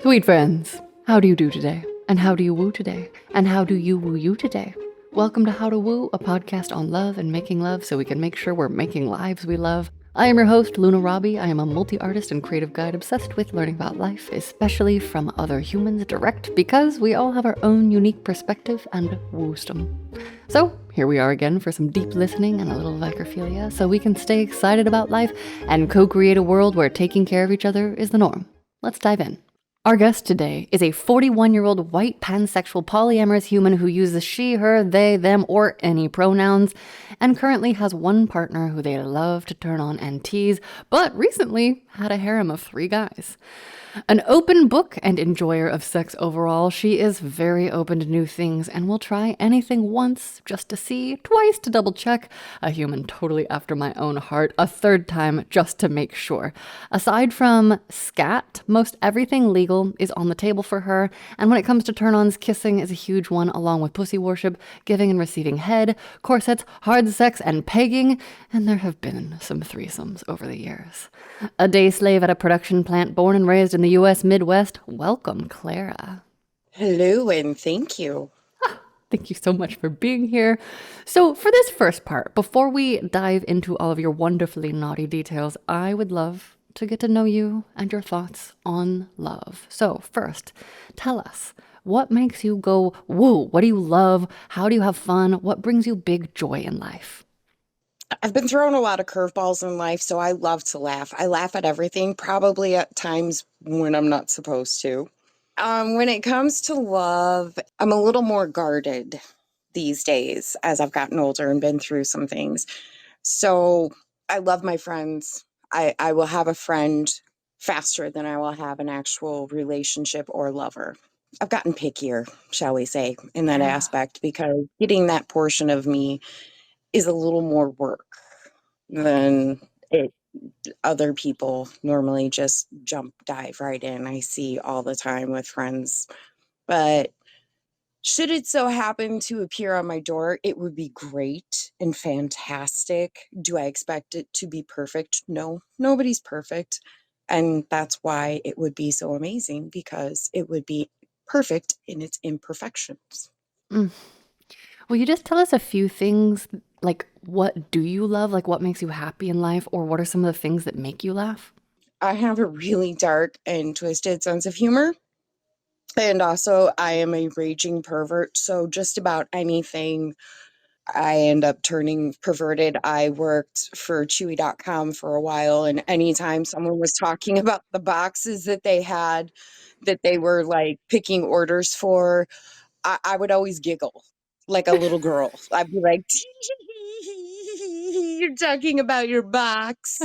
Sweet friends, how do you do today? And how do you woo today? And how do you woo you today? Welcome to How to Woo, a podcast on love and making love so we can make sure we're making lives we love. I am your host, Luna Robbie. I am a multi-artist and creative guide obsessed with learning about life, especially from other humans direct, because we all have our own unique perspective and wisdom. So here we are again for some deep listening and a little vicrophilia so we can stay excited about life and co-create a world where taking care of each other is the norm. Let's dive in. Our guest today is a 41-year-old white pansexual polyamorous human who uses she, her, they, them, or any pronouns, and currently has one partner who they love to turn on and tease, but recently had a harem of 3 guys. An open book and enjoyer of sex overall, she is very open to new things and will try anything once just to see, twice to double check, a human totally after my own heart, a 3rd time just to make sure. Aside from scat, most everything legal is on the table for her, and when it comes to turn-ons, kissing is a huge one, along with pussy worship, giving and receiving head, corsets, hard sex, and pegging, and there have been some threesomes over the years. A day slave at a production plant, born and raised in the U.S. Midwest. Welcome, Clara. Hello, and thank you. Thank you so much for being here. So for this first part, before we dive into all of your wonderfully naughty details, I would love to get to know you and your thoughts on love. So first, tell us, what makes you go woo? What do you love? How do you have fun? What brings you big joy in life? I've been thrown a lot of curveballs in life, so I love to laugh. I laugh at everything, probably at times when I'm not supposed to. When it comes to love, I'm a little more guarded these days as I've gotten older and been through some things. So I love my friends. I will have a friend faster than I will have an actual relationship or lover. I've gotten pickier, shall we say, in that Yeah. aspect because getting that portion of me is a little more work than it other people normally just jump dive right in. I see all the time with friends. But should it so happen to appear on my door, it would be great and fantastic. Do I expect it to be perfect? No, nobody's perfect. And that's why it would be so amazing because it would be perfect in its imperfections. Mm. Will you just tell us a few things, like what do you love? Like what makes you happy in life? Or what are some of the things that make you laugh? I have a really dark and twisted sense of humor. And also, I am a raging pervert. So, just about anything I end up turning perverted. I worked for Chewy.com for a while. And anytime someone was talking about the boxes that they had that they were like picking orders for, I would always giggle like a little girl. I'd be like, you're talking about your box.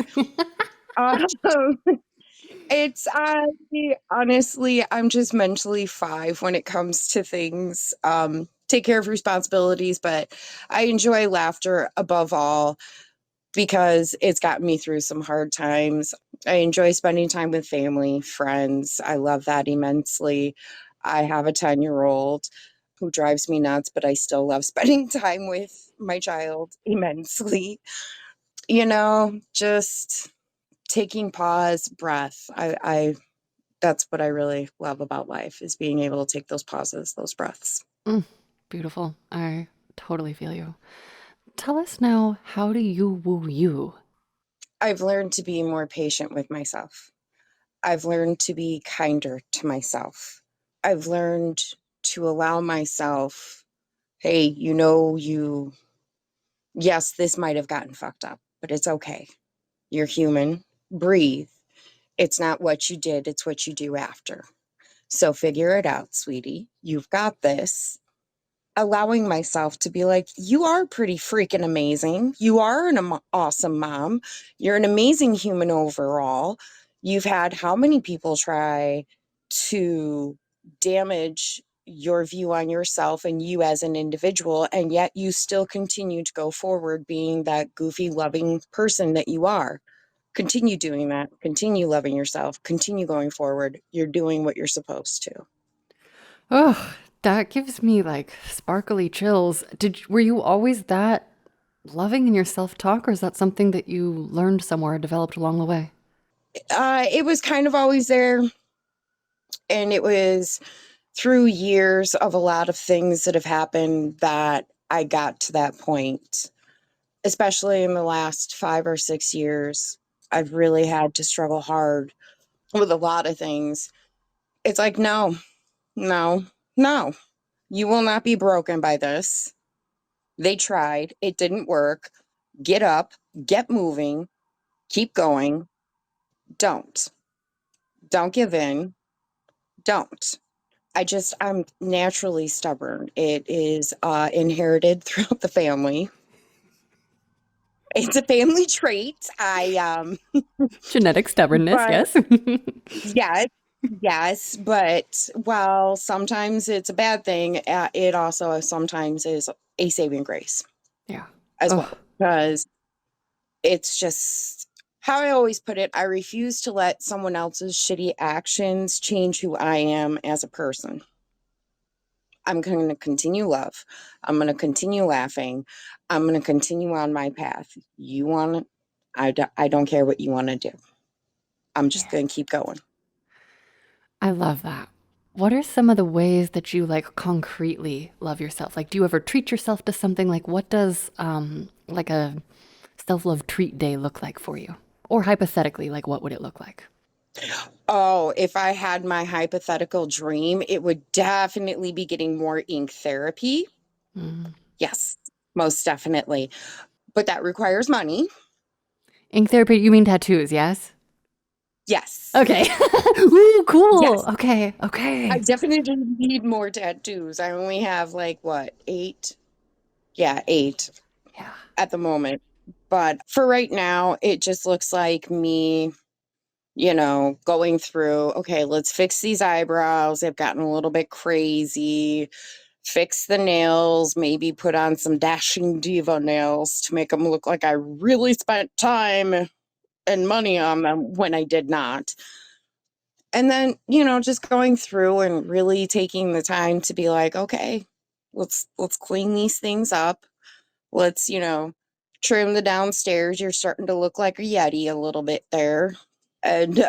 Um, It's honestly, I'm just mentally 5 when it comes to things. Take care of responsibilities, but I enjoy laughter above all because it's gotten me through some hard times. I enjoy spending time with family, friends. I love that immensely. I have a 10-year-old who drives me nuts, but I still love spending time with my child immensely. Just taking pause, breath. I That's what I really love about life is being able to take those pauses, those breaths. Mm, beautiful. I totally feel you. Tell us now, how do you woo you? I've learned to be more patient with myself. I've learned to be kinder to myself. I've learned to allow myself, hey, yes, this might have gotten fucked up, but it's okay. You're human. Breathe. It's not what you did, it's what you do after. So figure it out, sweetie. You've got this. Allowing myself to be like, you are pretty freaking amazing. You are an awesome mom. You're an amazing human overall. You've had how many people try to damage your view on yourself and you as an individual, and yet you still continue to go forward being that goofy, loving person that you are. Continue doing that. Continue loving yourself. Continue going forward. You're doing what you're supposed to. Oh, that gives me like sparkly chills. Were you always that loving in your self-talk, or is that something that you learned somewhere, developed along the way? It was kind of always there. And it was through years of a lot of things that have happened that I got to that point, especially in the last 5 or 6 years. I've really had to struggle hard with a lot of things. It's like, no, no, no, you will not be broken by this. They tried, it didn't work. Get up, get moving, keep going. Don't. Don't give in. Don't. I'm naturally stubborn. It is inherited throughout the family. It's a family trait. Genetic stubbornness, But yes. yes, yes. But while sometimes it's a bad thing, it also sometimes is a saving grace Yeah. as Oh, well. Because it's just how I always put it, I refuse to let someone else's shitty actions change who I am as a person. I'm going to continue love. I'm going to continue laughing. I'm going to continue on my path. You want to, I don't care what you want to do. I'm just yeah. going to keep going. I love that. What are some of the ways that you like concretely love yourself? Like, do you ever treat yourself to something? Like, what does like a self-love treat day look like for you? Or hypothetically, like, what would it look like? Oh, if I had my hypothetical dream, it would definitely be getting more ink therapy. Mm. Yes, most definitely. But that requires money. Ink therapy, you mean tattoos, yes? Yes. Okay. Ooh, cool. Yes. Okay. I Okay. definitely need more tattoos. I only have like what, 8? Yeah, 8 Yeah. at the moment. But for right now, it just looks like me, going through, okay, let's fix these eyebrows. They've gotten a little bit crazy. Fix the nails, maybe put on some dashing diva nails to make them look like I really spent time and money on them when I did not. And then, just going through and really taking the time to be like, okay, let's clean these things up. Let's, trim the downstairs. You're starting to look like a Yeti a little bit there. And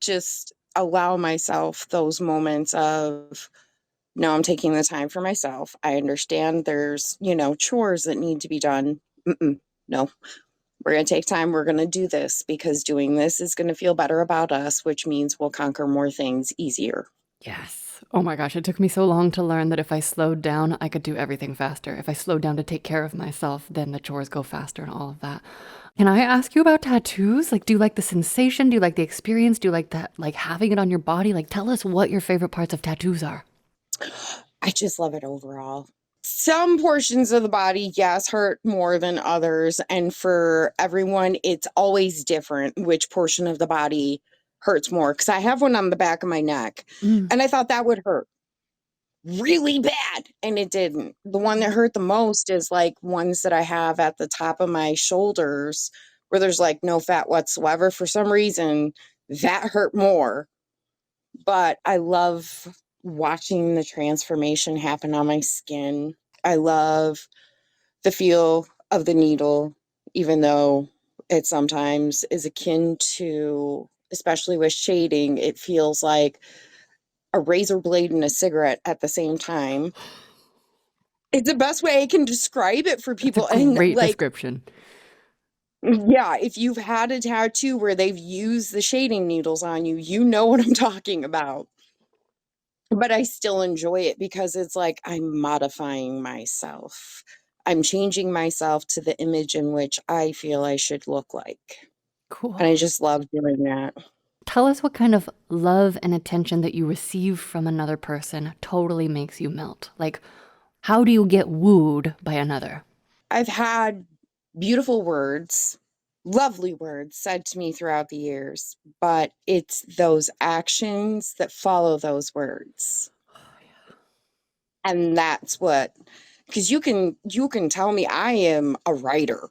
just allow myself those moments of, no, I'm taking the time for myself. I understand there's, chores that need to be done. No, we're going to take time. We're going to do this because doing this is going to feel better about us, which means we'll conquer more things easier. Yes. Oh my gosh, it took me so long to learn that if I slowed down, I could do everything faster. If I slowed down to take care of myself, then the chores go faster and all of that. Can I ask you about tattoos? Like, do you like the sensation? Do you like the experience? Do you like that, like having it on your body? Like, tell us what your favorite parts of tattoos are. I just love it overall. Some portions of the body, yes, hurt more than others. And for everyone, it's always different which portion of the body hurts more. Because I have one on the back of my neck, Mm. and I thought that would hurt really bad, and it didn't. The one that hurt the most is like ones that I have at the top of my shoulders where there's like no fat whatsoever. For some reason, that hurt more. But I love watching the transformation happen on my skin. I love the feel of the needle, even though it sometimes is akin to, especially with shading, it feels like a razor blade and a cigarette at the same time. It's the best way I can describe it for That's a people. And great like, description. yeah, if you've had a tattoo where they've used the shading needles on you, you know what I'm talking about. But I still enjoy it because it's like I'm modifying myself. I'm changing myself to the image in which I feel I should look like. And Cool. I just love doing that. Tell us what kind of love and attention that you receive from another person totally makes you melt. Like, how do you get wooed by another? I've had beautiful words, lovely words said to me throughout the years, but it's those actions that follow those words. And that's what, because you can tell me I am a writer.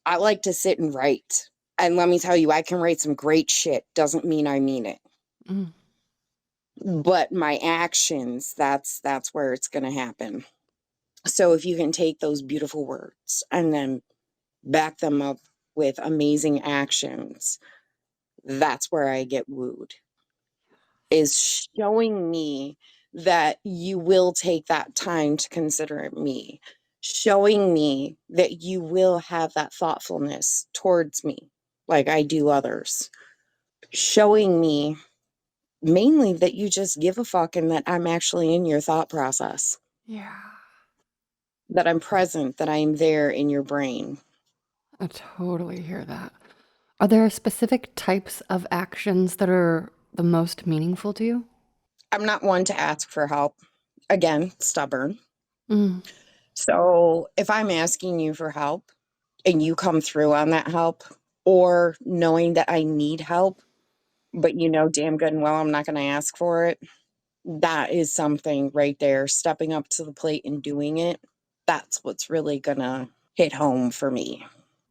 I like to sit and write. And let me tell you, I can write some great shit. Doesn't mean I mean it. Mm. But my actions, that's where it's going to happen. So if you can take those beautiful words and then back them up with amazing actions, that's where I get wooed. is showing me that you will take that time to consider me, showing me that you will have that thoughtfulness towards me like I do others, showing me mainly that you just give a fuck and that I'm actually in your thought process, Yeah. that I'm present, that I am there in your brain. I totally hear that. Are there specific types of actions that are the most meaningful to you? I'm not one to ask for help. Again, stubborn. Mm, So if I'm asking you for help and you come through on that help, or knowing that I need help, but you know damn good and well I'm not going to ask for it, that is something right there. Stepping up to the plate and doing it, that's what's really going to hit home for me.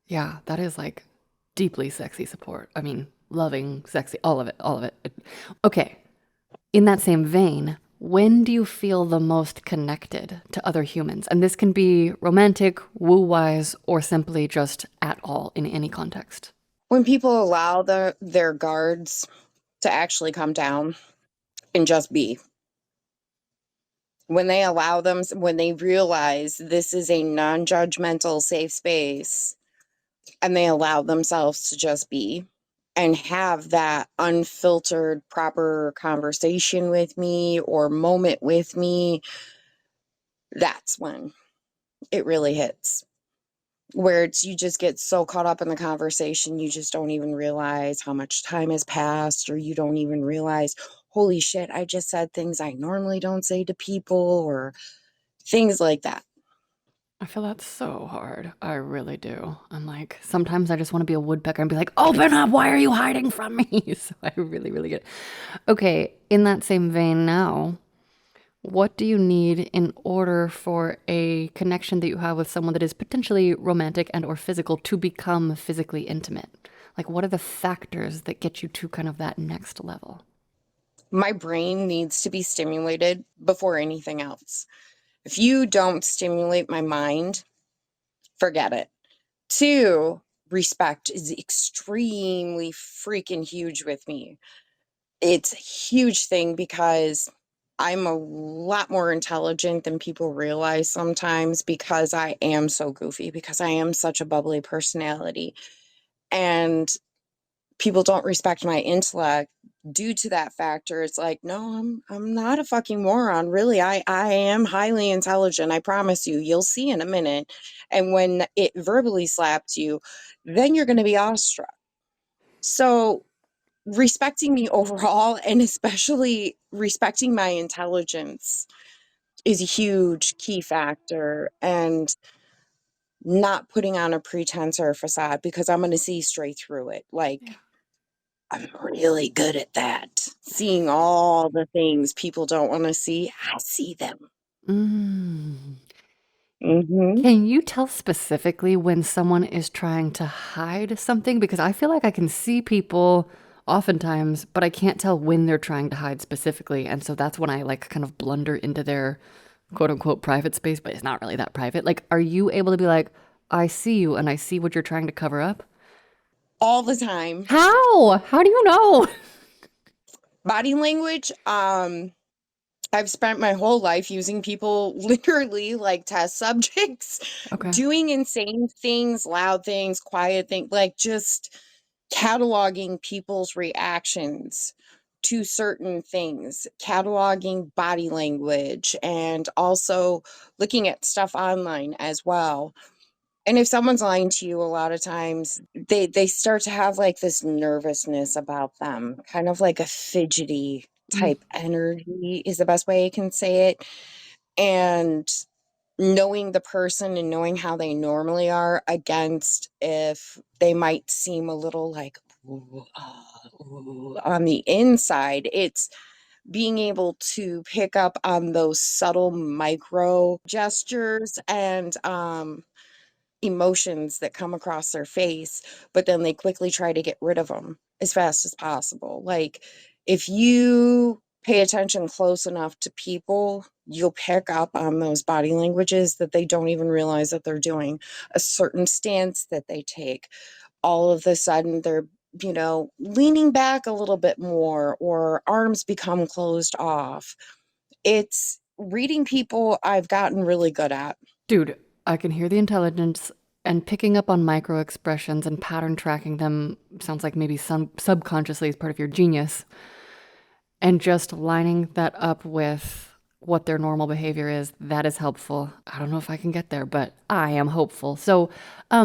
yeah, that is like deeply sexy support. I mean, loving, sexy, all of it, all of it. Okay, in that same vein, when do you feel the most connected to other humans? And this can be romantic, woo-wise, or simply just at all in any context. When people allow their guards to actually come down and just be, when they allow them, when they realize this is a non-judgmental safe space and they allow themselves to just be and have that unfiltered proper conversation with me or moment with me, that's when it really hits, where it's you just get so caught up in the conversation you just don't even realize how much time has passed, or you don't even realize, holy shit, I just said things I normally don't say to people, or things like that. I feel that's so hard. I really do. I'm like, sometimes I just want to be a woodpecker and be like, open up, why are you hiding from me? So I really, really get it. Okay, in that same vein now, what do you need in order for a connection that you have with someone that is potentially romantic and or physical to become physically intimate? Like, what are the factors that get you to kind of that next level? My brain needs to be stimulated before anything else. If you don't stimulate my mind, forget it. Two, respect is extremely freaking huge with me. It's a huge thing because I'm a lot more intelligent than people realize sometimes, because I am so goofy, because I am such a bubbly personality. And people don't respect my intellect due to that factor. It's like, no, I'm not a fucking moron. Really, I am highly intelligent. I promise you. You'll see in a minute. And when it verbally slaps you, then you're going to be awestruck. So respecting me overall, and especially respecting my intelligence, is a huge key factor. And not putting on a pretense or a facade, because I'm going to see straight through it. Yeah. Like, I'm really good at that. Seeing all the things people don't want to see, I see them. Mm. Hmm. Can you tell specifically when someone is trying to hide something? Because I feel like I can see people oftentimes, but I can't tell when they're trying to hide specifically. And so that's when I like kind of blunder into their quote unquote private space, but it's not really that private. Like, are you able to be like, I see you and I see what you're trying to cover up? All the time. How? How do you know? Body language. I've spent my whole life using people literally like test subjects, Okay. doing insane things, loud things, quiet things, like just cataloging people's reactions to certain things, cataloging body language, and also looking at stuff online as well. And if someone's lying to you, a lot of times they start to have like this nervousness about them, kind of like a fidgety Mm, type energy is the best way I can say it. And knowing the person and knowing how they normally are against if they might seem a little like ooh, ooh, on the inside, it's being able to pick up on those subtle micro gestures and emotions that come across their face, but then they quickly try to get rid of them as fast as possible. Like, if you pay attention close enough to people, you'll pick up on those body languages that they don't even realize that they're doing. A certain stance that they take, all of a sudden leaning back a little bit more or arms become closed off. It's reading people I've gotten really good at. Dude, I can hear the intelligence, and picking up on micro expressions and pattern tracking them sounds like maybe some subconsciously is part of your genius. And just lining that up with what their normal behavior is, that is helpful. I don't know if I can get there, but I am hopeful. So,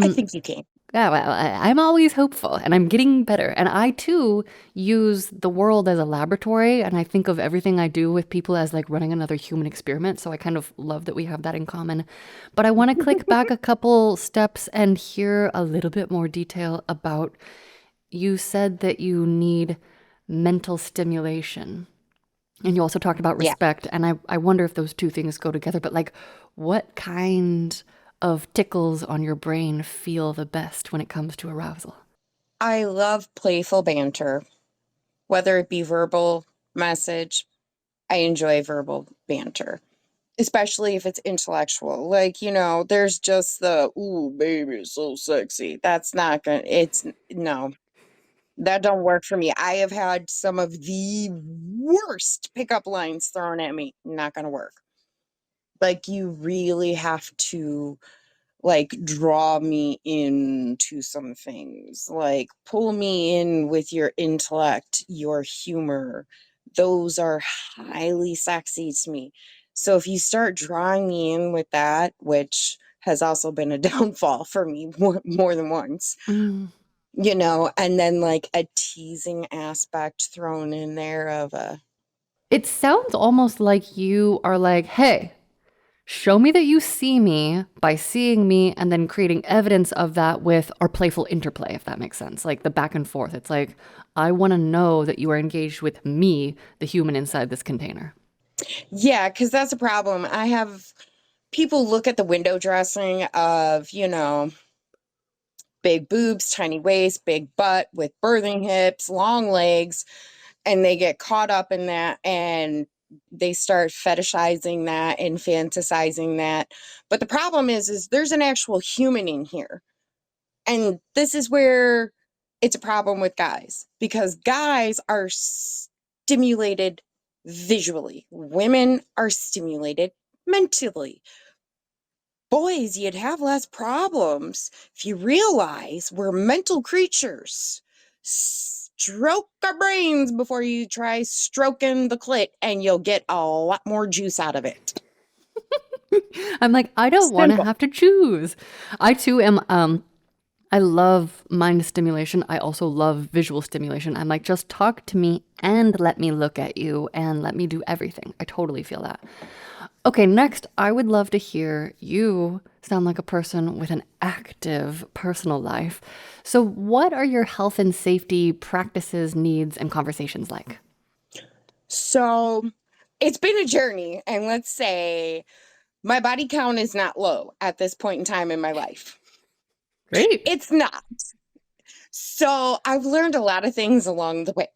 I um, think you can. yeah, well, I'm always hopeful and I'm getting better. And I too use the world as a laboratory. And I think of everything I do with people as like running another human experiment. So I kind of love that we have that in common. But I want to click back a couple steps and hear a little bit more detail about you said that you need mental stimulation. And you also talked about Yeah. respect. And I wonder if those two things go together. But like, what kind of tickles on your brain feel the best when it comes to arousal? I love playful banter, whether it be verbal, message. I enjoy verbal banter, especially if it's intellectual. Like, there's just the, ooh, baby, it's so sexy. That's not gonna, it's no, that don't work for me. I have had some of the worst pickup lines thrown at me. Not gonna work. Like, you really have to like draw me into some things, like pull me in with your intellect, your humor. Those are highly sexy to me. So if you start drawing me in with that, which has also been a downfall for me more than once, Mm. and then like a teasing aspect thrown in there of a, It sounds almost like you are like, hey, show me that you see me by seeing me and then creating evidence of that with our playful interplay, if that makes sense. Like the back and forth. It's like, I want to know that you are engaged with me, the human inside this container. yeah, because that's a problem. I have people look at the window dressing of, big boobs, tiny waist, big butt with birthing hips, long legs, and they get caught up in that and they start fetishizing that and fantasizing that. But the problem is there's an actual human in here. And this is where it's a problem with guys because guys are stimulated visually. Women are stimulated mentally. Boys, you'd have less problems if you realize we're mental creatures. Stroke our brains before you try stroking the clit, and you'll get a lot more juice out of it. I'm like, I don't want to Simple. have to choose. I too am I love mind stimulation. I also love visual stimulation. I'm like, just talk to me and let me look at you and let me do everything. I totally feel that. Okay, next, I would love to hear you sound like a person with an active personal life. So, what are your health and safety practices, needs, and conversations like? So it's been a journey, and let's say my body count is not low at this point in time in my life. Great. It's not. So I've learned a lot of things along the way.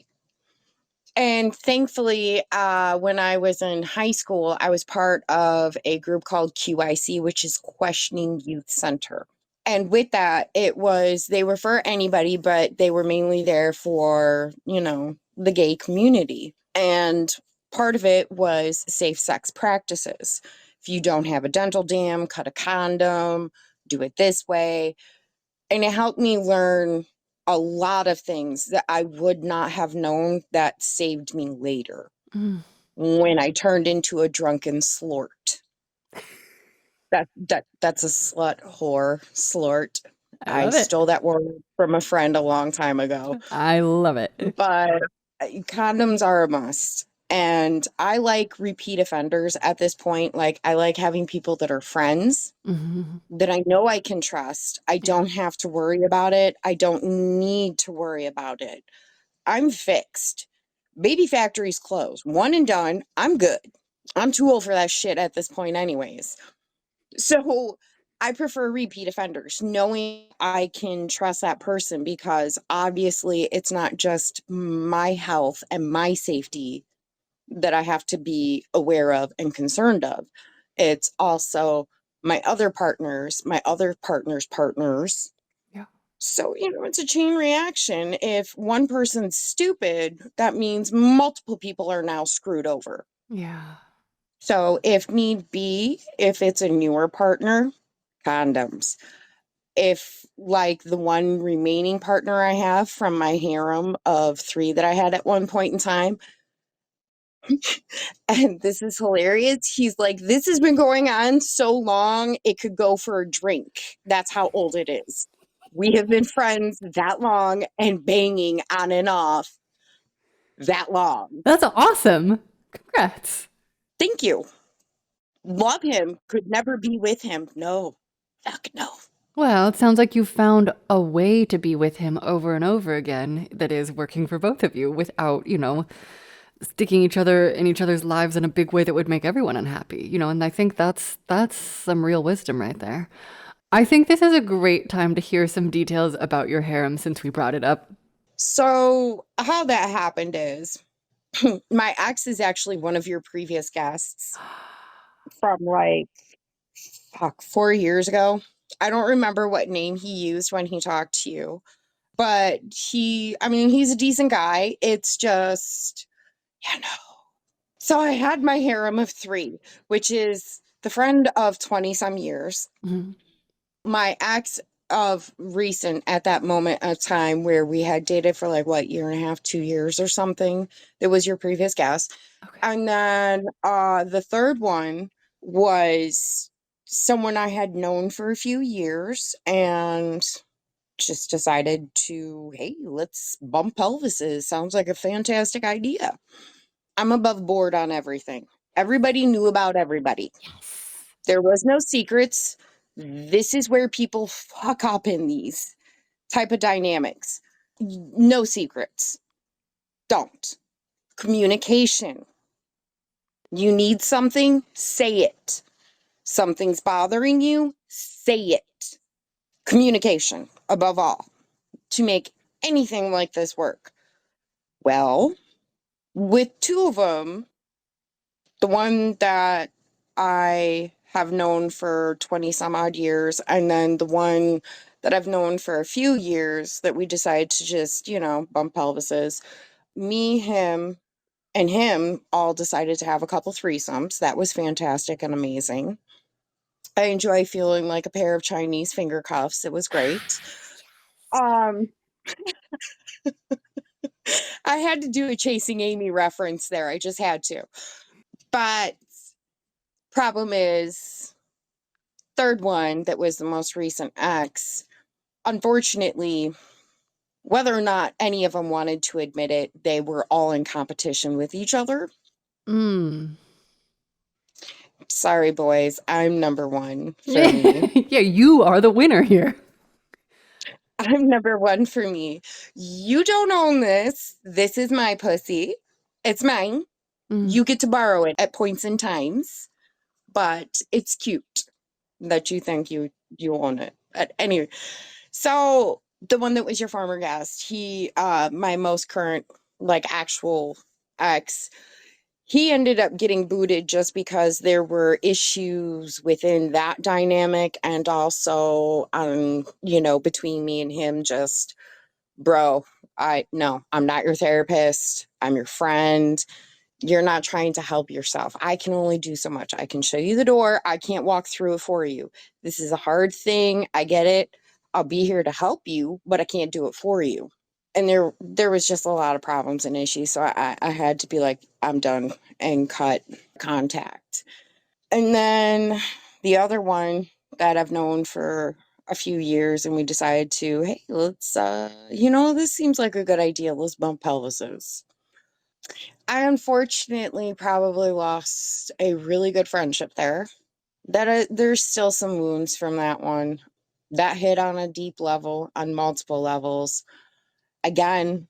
And thankfully, when I was in high school, I was part of a group called QIC, which is Questioning Youth Center. And with that, they were for anybody, but they were mainly there for, the gay community. And part of it was safe sex practices. If you don't have a dental dam, cut a condom, do it this way. And it helped me learn a lot of things that I would not have known that saved me later Mm, when I turned into a drunken slort. That's a slut whore slort. I I love it. stole that word from a friend a long time ago. I love it. But condoms are a must. And I like repeat offenders at this point. Like I like having people that are friends Mhm. that I know I can trust. I Yeah. don't have to worry about it. I don't need to worry about it. I'm fixed. Baby factory's closed. One and done. I'm good. I'm too old for that shit at this point, anyways. So I prefer repeat offenders, knowing I can trust that person because obviously it's not just my health and my safety that I have to be aware of and concerned of. It's also my other partners, partners. Yeah. So, it's a chain reaction. If one person's stupid, that means multiple people are now screwed over. Yeah. So, if need be, if it's a newer partner, condoms. If, like, the one remaining partner I have from my harem of 3 that I had at one point in time, and this is hilarious, he's like, "This has been going on so long, it could go for a drink. That's how old it is. We have been friends that long and banging on and off that long." That's awesome. Congrats. Thank you. Love him, could never be with him. No. Fuck no. Well, it sounds like you found a way to be with him over and over again that is working for both of you without, sticking each other in each other's lives in a big way that would make everyone unhappy, and I think that's some real wisdom right there. I think this is a great time to hear some details about your harem since we brought it up. So, how that happened is my ex is actually one of your previous guests from, like, fuck, 4 years ago. I don't remember what name he used when he talked to you, but he's a decent guy. It's just, you know. So I had my harem of 3, which is the friend of 20 some years, Mhm. my ex of recent at that moment of time where we had dated for like what, year and a half, 2 years or something. That was your previous guest. Okay. And then the third one was someone I had known for a few years and just decided to, hey, let's bump pelvises. Sounds like a fantastic idea. I'm above board on everything. Everybody knew about everybody. Yes. There was no secrets. This is where people fuck up in these type of dynamics. No secrets. Don't. Communication. You need something, say it. Something's bothering you, say it. Communication, above all, to make anything like this work. Well, with 2 of them, the one that I have known for 20 some odd years, and then the one that I've known for a few years that we decided to just, bump pelvises. Me, him, and him all decided to have a couple threesomes. That was fantastic and amazing. I enjoy feeling like a pair of Chinese finger cuffs. It was great. Um, I had to do a Chasing Amy reference there. I just had to. But problem is, third one that was the most recent ex, unfortunately, whether or not any of them wanted to admit it, they were all in competition with each other. Mm. Sorry, boys, I'm number one for me. Yeah, you are the winner here. I'm number one for me. You don't own this. This is my pussy. It's mine. Mm. You get to borrow it at points in times, but it's cute that you think you own it. But anyway, so the one that was your former guest, he my most current, like, actual ex, he ended up getting booted just because there were issues within that dynamic, and also between me and him. Just, bro, I'm not your therapist, I'm your friend. You're not trying to help yourself. I can only do so much. I can show you the door. I can't walk through it for you. This is a hard thing. I get it. I'll be here to help you, but I can't do it for you. And there was just a lot of problems and issues. So I had to be like, I'm done, and cut contact. And then the other one that I've known for a few years, and we decided to, hey, let's this seems like a good idea. Let's bump pelvises. I unfortunately probably lost a really good friendship there. There's still some wounds from that one. That hit on a deep level, on multiple levels. Again,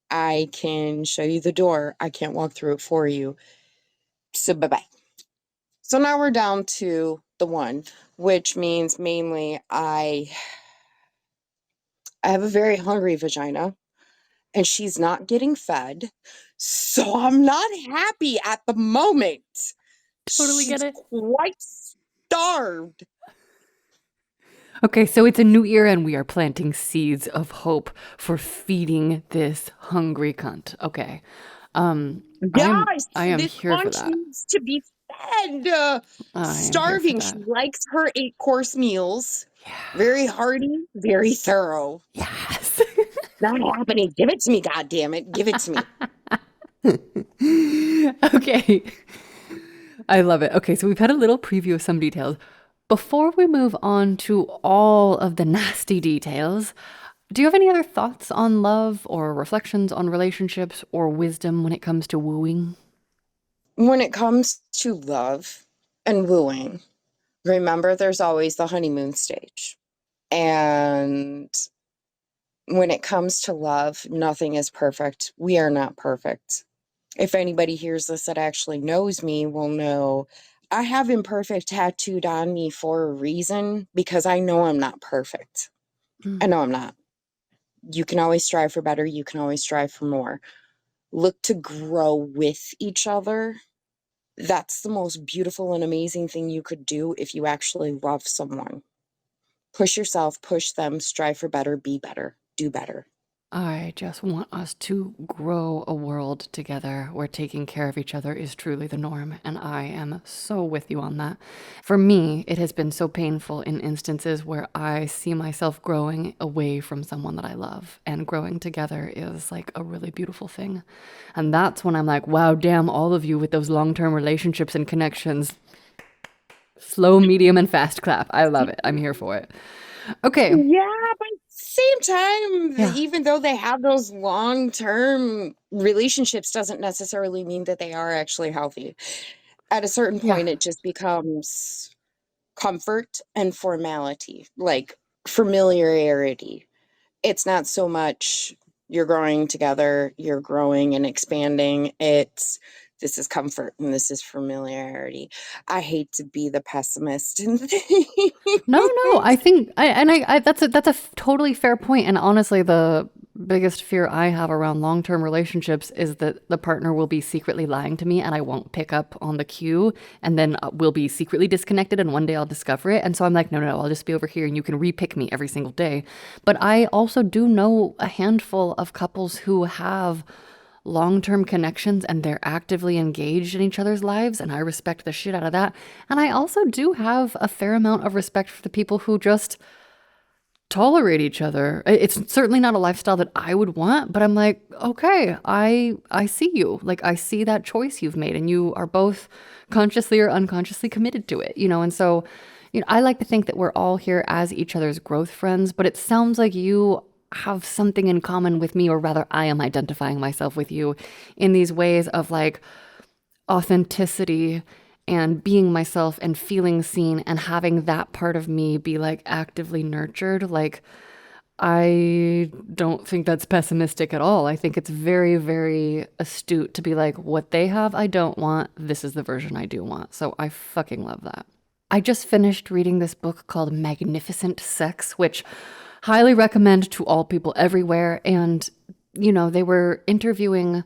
I can show you the door. I can't walk through it for you. So bye-bye. So now we're down to the one, which means mainly I have a very hungry vagina, and she's not getting fed. So I'm not happy at the moment. Totally get She's it. quite starved. Okay, so it's a new era and we are planting seeds of hope for feeding this hungry cunt. Okay. Um, Yes, I am this here for cunt that. needs to be fed. I am here for Starving. She that. likes her 8-course meals. Yeah. Very hearty, very thorough. Yes. Not happening. Give it to me, God damn it. Give it to me. Okay. I love it. Okay, so we've had a little preview of some details. Before we move on to all of the nasty details, do you have any other thoughts on love or reflections on relationships or wisdom when it comes to wooing? When it comes to love and wooing, remember there's always the honeymoon stage. And when it comes to love, nothing is perfect. We are not perfect. If anybody hears this that actually knows me will know I have imperfect tattooed on me for a reason because I know I'm not perfect. I Mm. know I'm not. You can always strive for better. You can always strive for more. Look to grow with each other. That's the most beautiful and amazing thing you could do if you actually love someone. Push yourself, push them, strive for better, be better, do better. I just want us to grow a world together where taking care of each other is truly the norm, and I am so with you on that. For me, it has been so painful in instances where I see myself growing away from someone that I love, and growing together is like a really beautiful thing. And that's when I'm like, wow, damn, all of you with those long-term relationships and connections. Slow, medium, and fast clap. I love it. I'm here for it. Okay. Yeah, but same time, Yeah. even though they have those long-term relationships, doesn't necessarily mean that they are actually healthy. At a certain Yeah. point, it just becomes comfort and formality, like familiarity. It's not so much you're growing together, you're growing and expanding. It's this is comfort and this is familiarity. I hate to be the pessimist in things. No, no, I think I that's a totally fair point. And honestly, the biggest fear I have around long-term relationships is that the partner will be secretly lying to me and I won't pick up on the cue, and then we'll be secretly disconnected and one day I'll discover it. And so I'm like, no, no, no, I'll just be over here and you can repick me every single day. But I also do know a handful of couples who have long-term connections and they're actively engaged in each other's lives, and I respect the shit out of that. And I also do have a fair amount of respect for the people who just tolerate each other. It's certainly not a lifestyle that I would want, but I'm like, okay, I see you. Like I see that choice you've made and you are both consciously or unconsciously committed to it, you know. And so, you know, I like to think that we're all here as each other's growth friends, but it sounds like you have something in common with me, or rather I am identifying myself with you in these ways of like authenticity and being myself and feeling seen and having that part of me be like actively nurtured. Like, I don't think that's pessimistic at all. I think it's very, very astute to be like, what they have, I don't want. This is the version I do want. So I fucking love that. I just finished reading this book called Magnificent Sex, which highly recommend to all people everywhere. And, you know, they were interviewing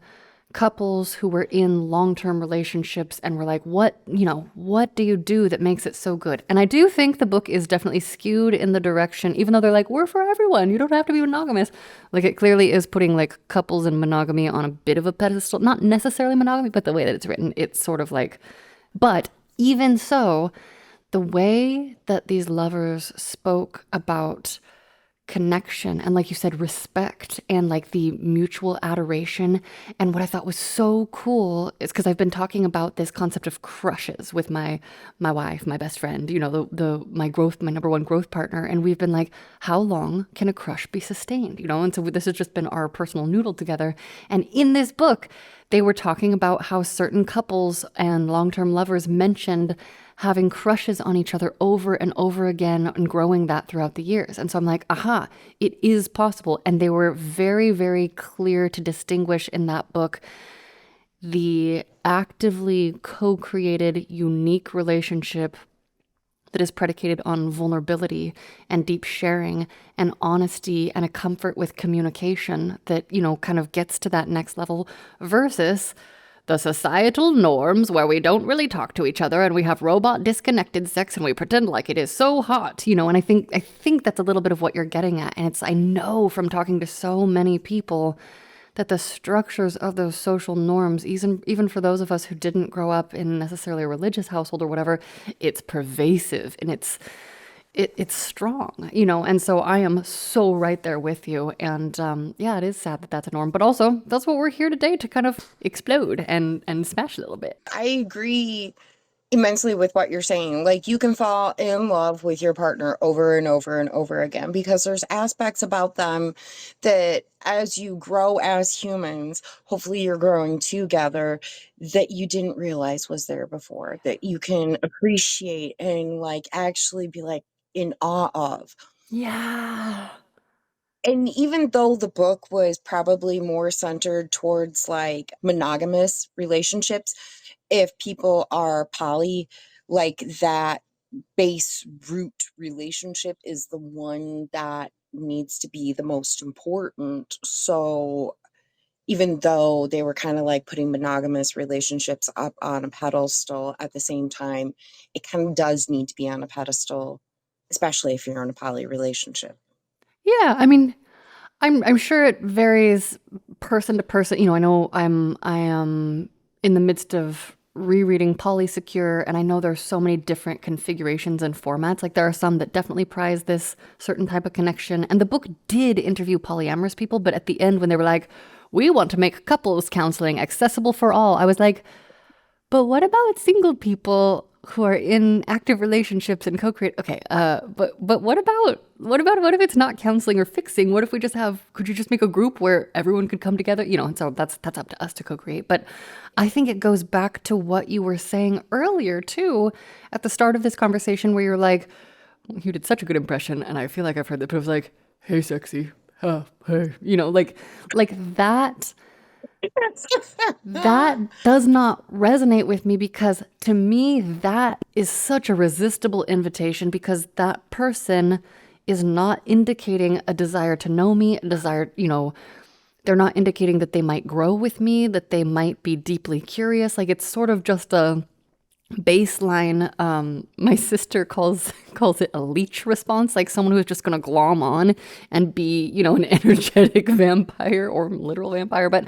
couples who were in long-term relationships and were like, what, you know, what do you do that makes it so good? And I do think the book is definitely skewed in the direction, even though they're like, we're for everyone, you don't have to be monogamous. Like it clearly is putting like couples and monogamy on a bit of a pedestal, not necessarily monogamy, but the way that it's written, it's sort of like, but even so, the way that these lovers spoke about connection and, like you said, respect and like the mutual adoration. And what I thought was so cool is because I've been talking about this concept of crushes with my wife, my best friend, you know, my number one growth partner. And we've been like, how long can a crush be sustained? You know, and so this has just been our personal noodle together. And in this book, they were talking about how certain couples and long-term lovers mentioned having crushes on each other over and over again and growing that throughout the years. And so I'm like, aha, it is possible. And they were very, very clear to distinguish in that book the actively co-created, unique relationship that is predicated on vulnerability and deep sharing and honesty and a comfort with communication that, you know, kind of gets to that next level versus the societal norms where we don't really talk to each other and we have robot disconnected sex and we pretend like it is so hot, you know, and I think that's a little bit of what you're getting at. And I know from talking to so many people that the structures of those social norms, even for those of us who didn't grow up in necessarily a religious household or whatever, it's pervasive and it's strong, you know, and so I am so right there with you. And yeah, it is sad that that's a norm, but also that's what we're here today to kind of explode and smash a little bit. I agree immensely with what you're saying. Like, you can fall in love with your partner over and over and over again because there's aspects about them that as you grow as humans, hopefully you're growing together, that you didn't realize was there before, that you can appreciate and like actually be like in awe of. Yeah. And even though the book was probably more centered towards like monogamous relationships, if people are poly, like that base root relationship is the one that needs to be the most important. So even though they were kind of like putting monogamous relationships up on a pedestal at the same time, it kind of does need to be on a pedestal, especially if you're in a poly relationship. Yeah, I mean, I'm sure it varies person to person. You know, I am in the midst of rereading Polysecure, and I know there's so many different configurations and formats. Like there are some that definitely prize this certain type of connection. And the book did interview polyamorous people, but at the end when they were like, "We want to make couples counseling accessible for all," I was like, but what about single people who are in active relationships and co-create? Okay, but what if it's not counseling or fixing? What if we just have? Could you just make a group where everyone could come together? You know, and so that's up to us to co-create. But I think it goes back to what you were saying earlier too, at the start of this conversation, where you're like, you did such a good impression, and I feel like I've heard that, but it was like, "Hey, sexy, hey," you know, like that that does not resonate with me because to me, that is such a resistible invitation because that person is not indicating a desire to know me, a desire, you know, they're not indicating that they might grow with me, that they might be deeply curious. Like it's sort of just a baseline. My sister calls it a leech response, like someone who's just going to glom on and be, you know, an energetic vampire or literal vampire. But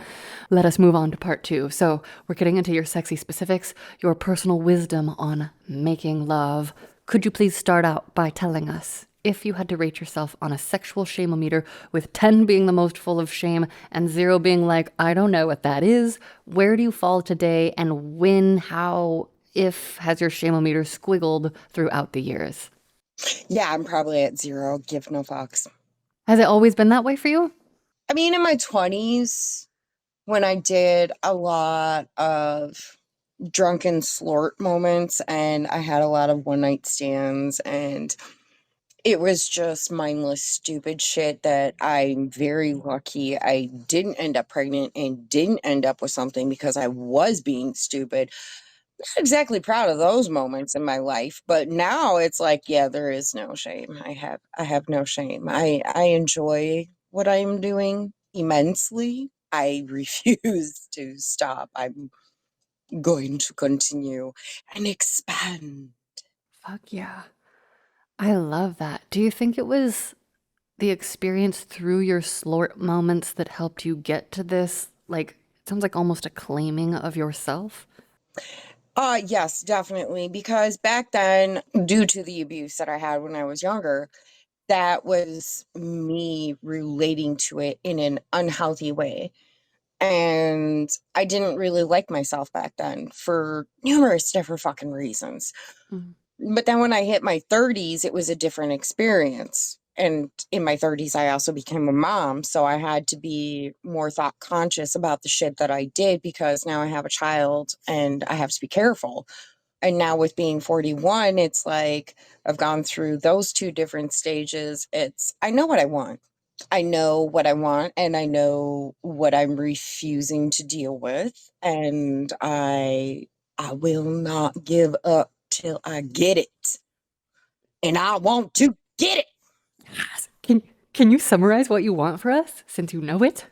let us move on to part two. So we're getting into your sexy specifics, your personal wisdom on making love. Could you please start out by telling us, if you had to rate yourself on a sexual shameometer, with 10 being the most full of shame and 0 being like, I don't know what that is, where do you fall today, and when, how, if has your shameometer squiggled throughout the years? Yeah, I'm probably at 0. Give no fucks. Has it always been that way for you? I mean, in my 20s, when I did a lot of drunken slort moments and I had a lot of one night stands, and it was just mindless, stupid shit that I'm very lucky I didn't end up pregnant and didn't end up with something because I was being stupid. Not exactly proud of those moments in my life, but now it's like, yeah, there is no shame. I have no shame. I enjoy what I'm doing immensely. I refuse to stop. I'm going to continue and expand. Fuck yeah. I love that. Do you think it was the experience through your slort moments that helped you get to this? Like, it sounds like almost a claiming of yourself. Yes, definitely. Because back then, due to the abuse that I had when I was younger, that was me relating to it in an unhealthy way. And I didn't really like myself back then for numerous different fucking reasons. Mm. But then when I hit my 30s, it was a different experience. And in my 30s, I also became a mom. So I had to be more thought conscious about the shit that I did because now I have a child and I have to be careful. And now with being 41, it's like I've gone through those two different stages. I know what I want. I know what I want and I know what I'm refusing to deal with. And I will not give up till I get it. And I want to get it. Can you summarize what you want for us since you know it?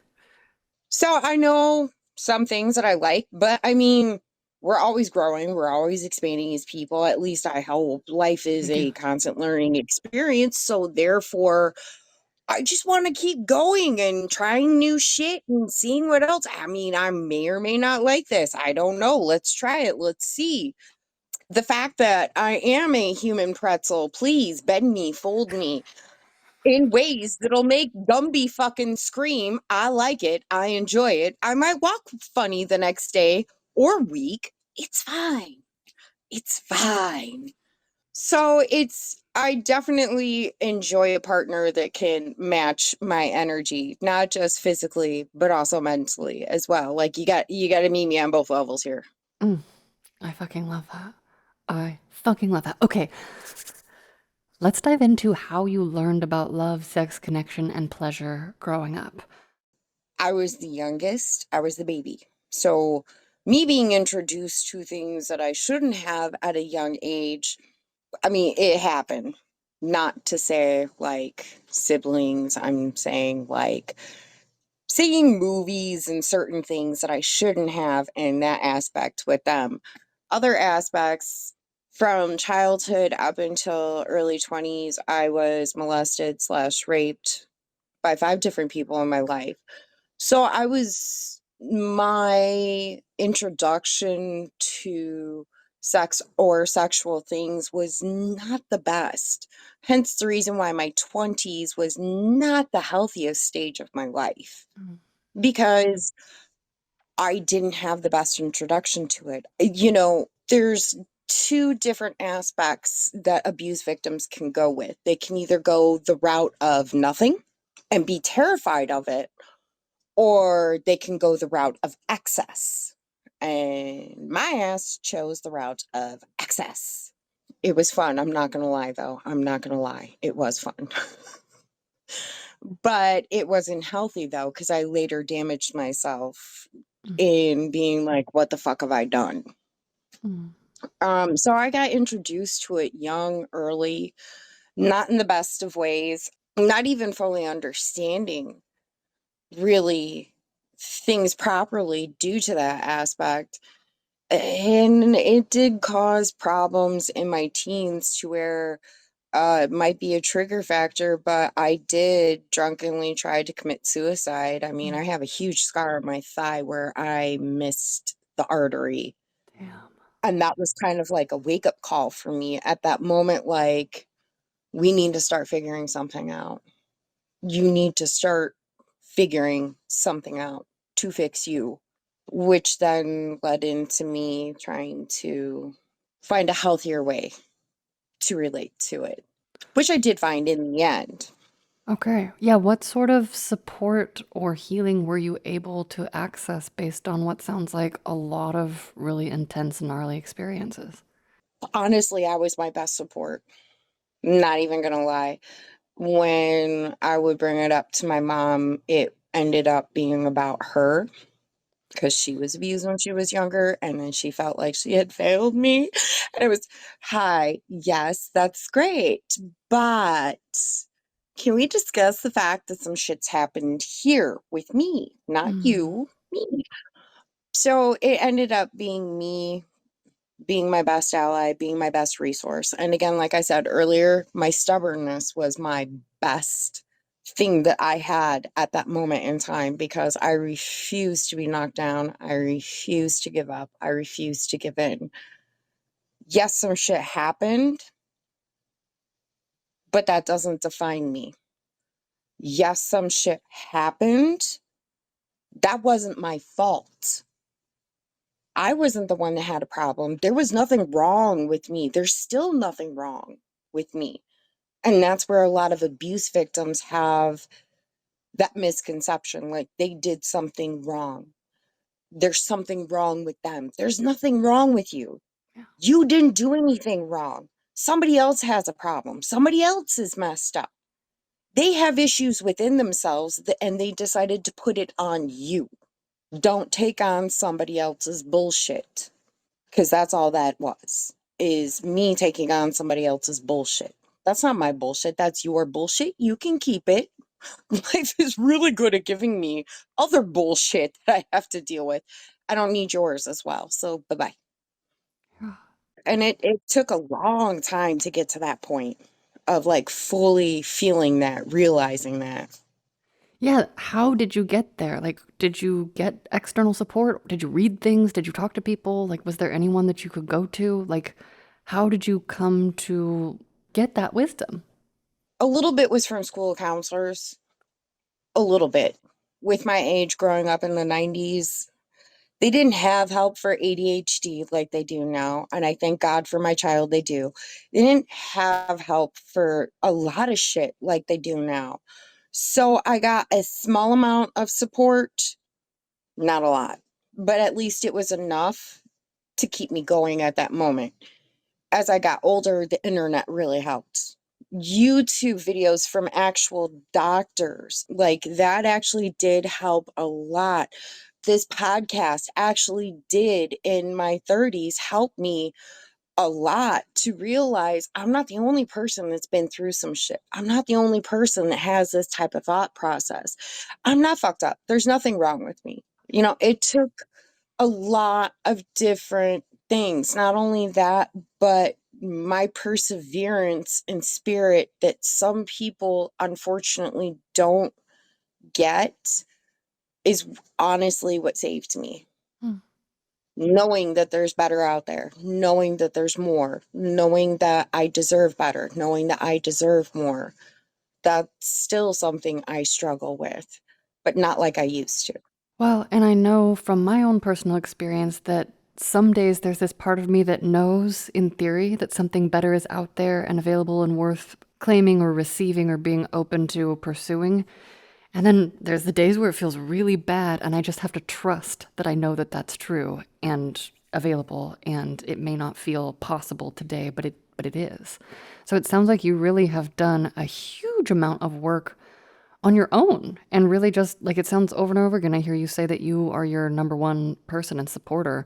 So I know some things that I like, but I mean, we're always growing, we're always expanding as people. At least I hope. Life is We do. a constant learning experience, so therefore I just want to keep going and trying new shit and seeing what else. I mean, I may or may not like this. I don't know. Let's try it. Let's see. The fact that I am a human pretzel, please bend me, fold me in ways that'll make Gumby fucking scream. I like it. I enjoy it. I might walk funny the next day or week. It's fine. It's fine. So I definitely enjoy a partner that can match my energy, not just physically, but also mentally as well. Like you got to meet me on both levels here. Mm, I fucking love that. I fucking love that. Okay, let's dive into how you learned about love, sex, connection, and pleasure growing up. I was the youngest, I was the baby. So me being introduced to things that I shouldn't have at a young age, I mean, it happened. Not to say like siblings, I'm saying like seeing movies and certain things that I shouldn't have in that aspect with them. Other aspects from childhood up until early 20s, I was molested slash raped by 5 different people in my life. So my introduction to sex or sexual things was not the best. Hence the reason why my 20s was not the healthiest stage of my life Mm, because I didn't have the best introduction to it. There's two different aspects that abuse victims can go with. They can either go the route of nothing and be terrified of it, or they can go the route of excess. And my ass chose the route of excess. It was fun. I'm not going to lie, though. I'm not going to lie. It was fun. But it wasn't healthy, though, because I later damaged myself mm, in being like, what the fuck have I done? mm, So I got introduced to it young, early, not in the best of ways, not even fully understanding really things properly due to that aspect. And it did cause problems in my teens to where it might be a trigger factor, but I did drunkenly try to commit suicide. I mean, I mm. have a huge scar on my thigh where I missed the artery. Damn. And that was kind of like a wake up call for me at that moment. Like, we need to start figuring something out. You need to start figuring something out to fix you, which then led into me trying to find a healthier way to relate to it, which I did find in the end. Okay. Yeah, what sort of support or healing were you able to access based on what sounds like a lot of really intense, gnarly experiences? Honestly, I was my best support. Not even gonna lie. When I would bring it up to my mom, it ended up being about her because she was abused when she was younger and then she felt like she had failed me. And it was, hi, yes, that's great. But can we discuss the fact that some shit's happened here with me, not Mm, you, me? So it ended up being me being my best ally, being my best resource. And again, like I said earlier, my stubbornness was my best thing that I had at that moment in time because I refused to be knocked down. I refused to give up. I refused to give in. Yes, some shit happened, but that doesn't define me. Yes, some shit happened. That wasn't my fault. I wasn't the one that had a problem. There was nothing wrong with me. There's still nothing wrong with me. And that's where a lot of abuse victims have that misconception, like they did something wrong. There's something wrong with them. There's nothing wrong with you. yeah. You didn't do anything wrong. Somebody else has a problem. Somebody else is messed up. They have issues within themselves and they decided to put it on you. Don't take on somebody else's bullshit because that's all that was, is me taking on somebody else's bullshit. That's not my bullshit. That's your bullshit. You can keep it. Life is really good at giving me other bullshit that I have to deal with. I don't need yours as well. So bye-bye. And it took a long time to get to that point of like fully feeling that, realizing that. Yeah, how did you get there? Like, did you get external support? Did you read things? Did you talk to people? Like, was there anyone that you could go to? Like, how did you come to get that wisdom? A little bit was from school counselors, a little bit. With my age growing up in the 90s, they didn't have help for ADHD like they do now. And I thank God for my child, they do. They didn't have help for a lot of shit like they do now. So I got a small amount of support, not a lot, but at least it was enough to keep me going at that moment. As I got older, the internet really helped. YouTube videos from actual doctors, like that actually did help a lot. This podcast actually did in my 30s help me a lot to realize I'm not the only person that's been through some shit. I'm not the only person that has this type of thought process. I'm not fucked up. There's nothing wrong with me. It took a lot of different things. Not only that, but my perseverance and spirit that some people unfortunately don't get is honestly what saved me. Hmm. Knowing that there's better out there, knowing that there's more, knowing that I deserve better, knowing that I deserve more. That's still something I struggle with, but not like I used to. Well, and I know from my own personal experience that some days there's this part of me that knows, in theory, that something better is out there and available and worth claiming or receiving or being open to pursuing. And then there's the days where it feels really bad, and I just have to trust that I know that that's true and available, and it may not feel possible today, but it is. So it sounds like you really have done a huge amount of work on your own, and really just like it sounds over and over again. I hear you say that you are your number one person and supporter.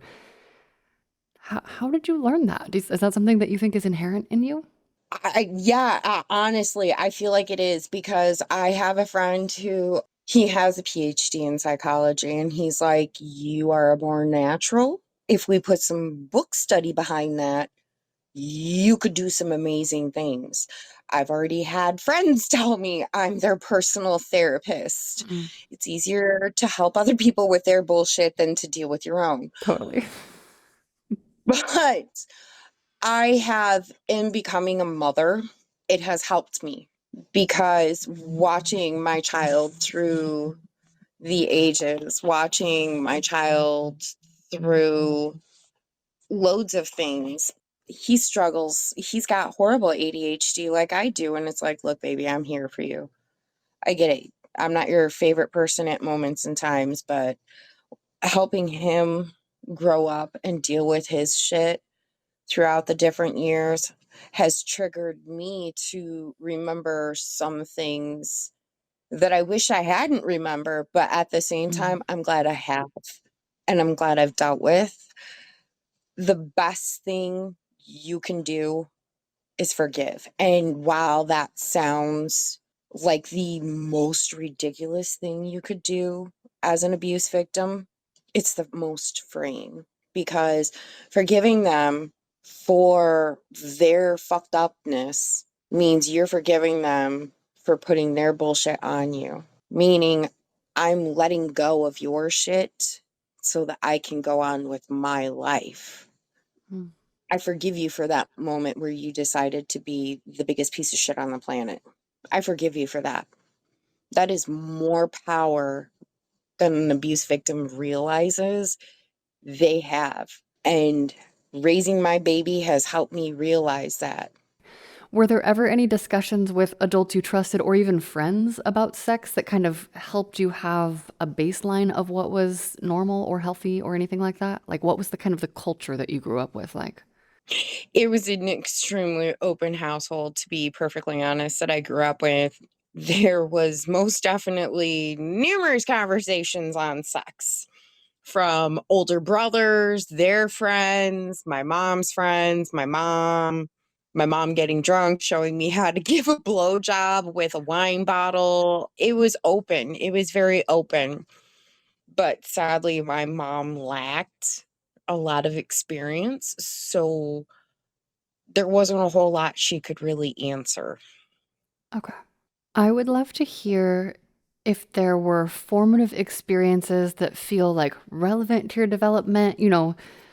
How did you learn that? Is that something that you think is inherent in you? Yeah, honestly, I feel like it is because I have a friend who he has a PhD in psychology, and he's like, you are a more natural. If we put some book study behind that, you could do some amazing things. I've already had friends tell me I'm their personal therapist. Mm, It's easier to help other people with their bullshit than to deal with your own. totally. But I have, in becoming a mother, it has helped me because watching my child through the ages, watching my child through loads of things, he struggles. He's got horrible ADHD like I do. And it's like, look, baby, I'm here for you. I get it. I'm not your favorite person at moments and times, but helping him grow up and deal with his shit throughout the different years has triggered me to remember some things that I wish I hadn't remember, but at the same Mm, time, I'm glad I have, and I'm glad I've dealt with. The best thing you can do is forgive. And while that sounds like the most ridiculous thing you could do as an abuse victim, it's the most freeing because forgiving them for their fucked upness means you're forgiving them for putting their bullshit on you. Meaning, I'm letting go of your shit so that I can go on with my life. mm. I forgive you for that moment where you decided to be the biggest piece of shit on the planet. I forgive you for that. That is more power than an abuse victim realizes they have. And raising my baby has helped me realize that. Were there ever any discussions with adults you trusted or even friends about sex that kind of helped you have a baseline of what was normal or healthy or anything like that? Like, what was the kind of the culture that you grew up with like? It was an extremely open household, to be perfectly honest, that I grew up with. There was most definitely numerous conversations on sex from older brothers, their friends, my mom's friends, my mom, my mom getting drunk, showing me how to give a blowjob with a wine bottle. It was open. It was very open. But sadly, my mom lacked a lot of experience. So there wasn't a whole lot she could really answer. Okay. I would love to hear if there were formative experiences that feel like relevant to your development.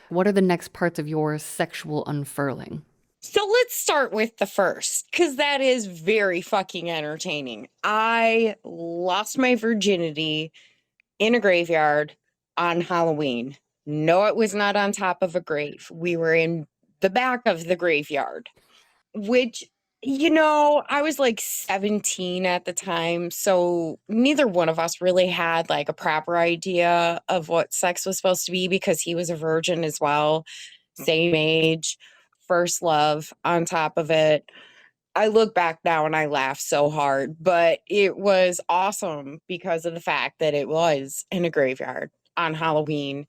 What are the next parts of your sexual unfurling? So let's start with the first, because that is very fucking entertaining. I lost my virginity in a graveyard on Halloween. No, it was not on top of a grave. We were in the back of the graveyard, which, I was like 17 at the time. So neither one of us really had like a proper idea of what sex was supposed to be because he was a virgin as well, same age, first love on top of it. I look back now and I laugh so hard, but it was awesome because of the fact that it was in a graveyard on Halloween.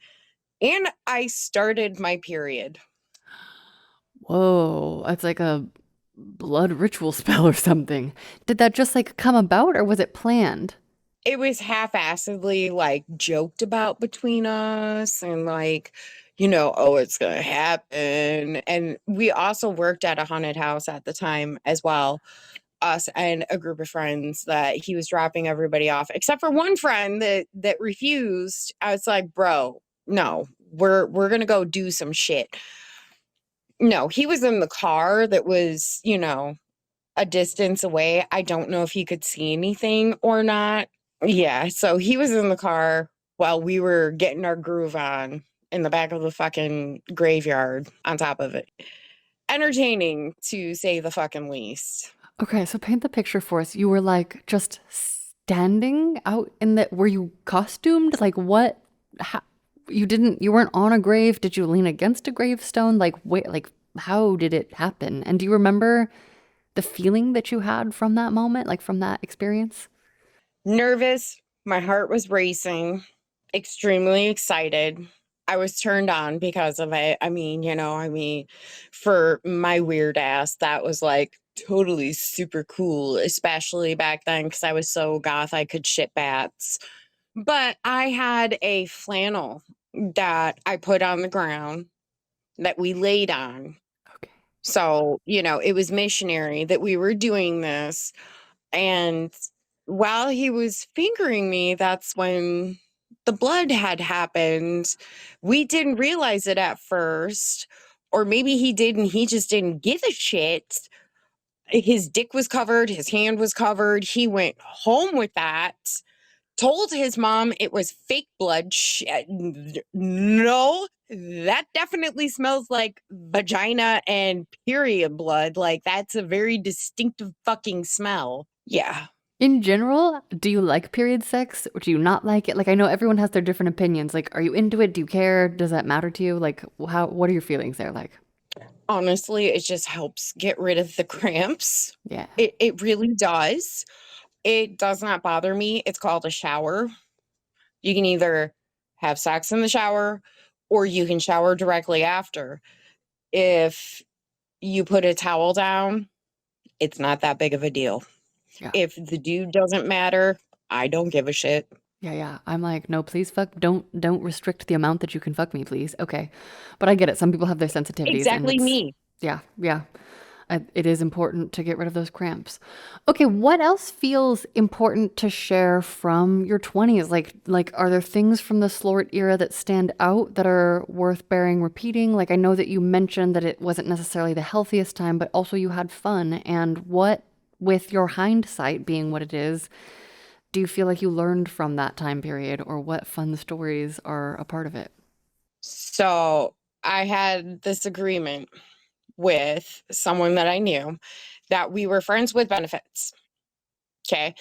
And I started my period. Whoa, that's like a blood ritual spell or something. Did that just like come about or was it planned? It was half-assedly like joked about between us and like, oh, it's gonna happen. And we also worked at a haunted house at the time as well. Us and a group of friends that he was dropping everybody off, except for one friend that refused. I was like, bro, no, we're gonna go do some shit. No, he was in the car that was, a distance away. I don't know if he could see anything or not. Yeah, so he was in the car while we were getting our groove on in the back of the fucking graveyard on top of it. Entertaining to say the fucking least. Okay, so paint the picture for us. You were like just standing out in the, were you costumed? Like what, how, you weren't on a grave. Did you lean against a gravestone? Like, wait, like how did it happen? And do you remember the feeling that you had from that moment, like from that experience? Nervous, my heart was racing, extremely excited. I was turned on because of it. For my weird ass, that was like totally super cool, especially back then because I was so goth I could shit bats. But I had a flannel that I put on the ground that we laid on. Okay. So, it was missionary that we were doing this. And while he was fingering me, that's when the blood had happened. We didn't realize it at first, or maybe he did and he just didn't give a shit. His dick was covered, his hand was covered. He went home with that, told his mom it was fake blood. No, that definitely smells like vagina and period blood. Like, that's a very distinctive fucking smell. Yeah. In general, do you like period sex or do you not like it? Like, I know everyone has their different opinions. Like, are you into it? Do you care? Does that matter to you? Like, what are your feelings there like? Honestly, it just helps get rid of the cramps. Yeah. It really does. It does not bother me. It's called a shower. You can either have sex in the shower or you can shower directly after. If you put a towel down, it's not that big of a deal. Yeah. If the dude doesn't matter, I don't give a shit. Yeah, yeah. I'm like, no, please fuck. Don't restrict the amount that you can fuck me, please. Okay. But I get it. Some people have their sensitivities and Exactly it's, me. yeah, yeah. It is important to get rid of those cramps. Okay, what else feels important to share from your 20s? Like are there things from the Slort era that stand out that are worth bearing repeating? Like I know that you mentioned that it wasn't necessarily the healthiest time, but also you had fun. And what, with your hindsight being what it is, do you feel like you learned from that time period or what fun stories are a part of it? So I had this agreement with someone that I knew that we were friends with benefits. Okay.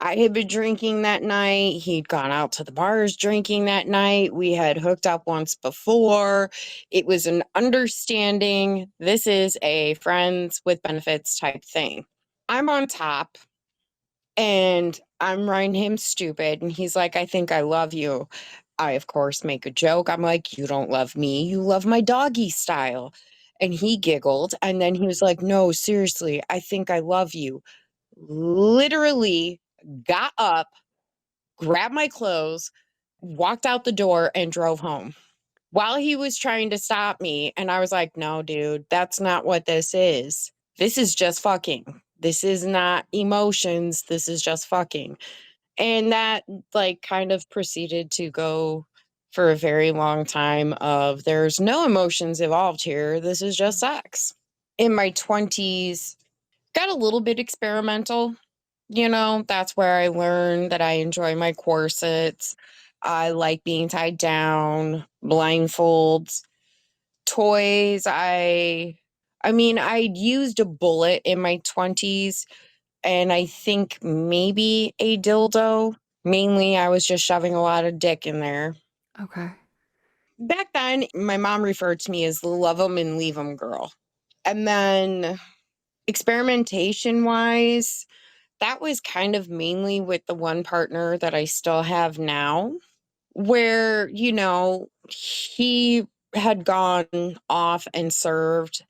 I had been drinking that night. He'd gone out to the bars drinking that night. We had hooked up once before. It was an understanding. This is a friends with benefits type thing. I'm on top and I'm writing him stupid. And he's like, I think I love you. I, of course, make a joke. I'm like, you don't love me. You love my doggy style. And he giggled. And then he was like, no, seriously, I think I love you. Literally got up, grabbed my clothes, walked out the door, and drove home while he was trying to stop me. And I was like, no, dude, that's not what this is. This is just fucking. This is not emotions. This is just fucking. And that like kind of proceeded to go for a very long time of there's no emotions involved here. This is just sex. In my 20s, got a little bit experimental. You know, that's where I learned that I enjoy my corsets. I like being tied down, blindfolds, toys. I mean, I used a bullet in my 20s and I think maybe a dildo. Mainly, I was just shoving a lot of dick in there. Okay. Back then, my mom referred to me as the love 'em and leave 'em girl. And then experimentation wise, that was kind of mainly with the one partner that I still have now, where, you know, he had gone off and served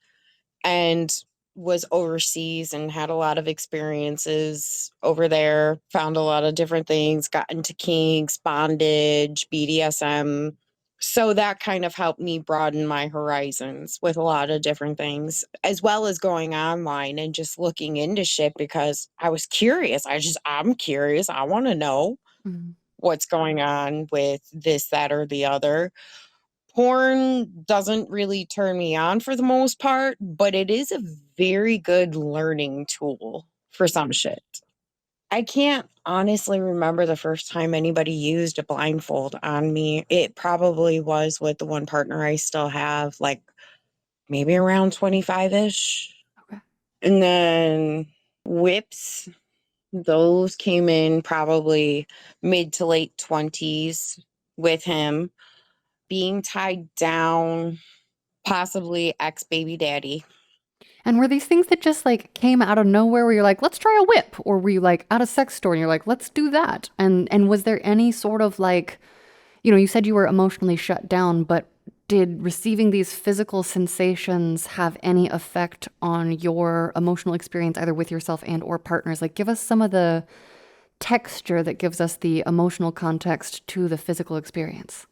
and was overseas and had a lot of experiences over there, found a lot of different things, got into kinks, bondage, BDSM. So that kind of helped me broaden my horizons with a lot of different things, as well as going online and just looking into shit because I was curious. I'm curious. I want to know Mhm. what's going on with this, that, or the other. Porn doesn't really turn me on for the most part, but it is a very good learning tool for some shit. I can't honestly remember the first time anybody used a blindfold on me. It probably was with the one partner I still have, like maybe around 25 ish. Okay. And then whips, those came in probably mid to late 20s with him. Being tied down, possibly ex baby daddy. And were these things that just like came out of nowhere where you're like, let's try a whip? Or were you like at a sex store and you're like, let's do that? And was there any sort of like, you know, you said you were emotionally shut down, but did receiving these physical sensations have any effect on your emotional experience either with yourself and or partners? Like give us some of the texture that gives us the emotional context to the physical experience.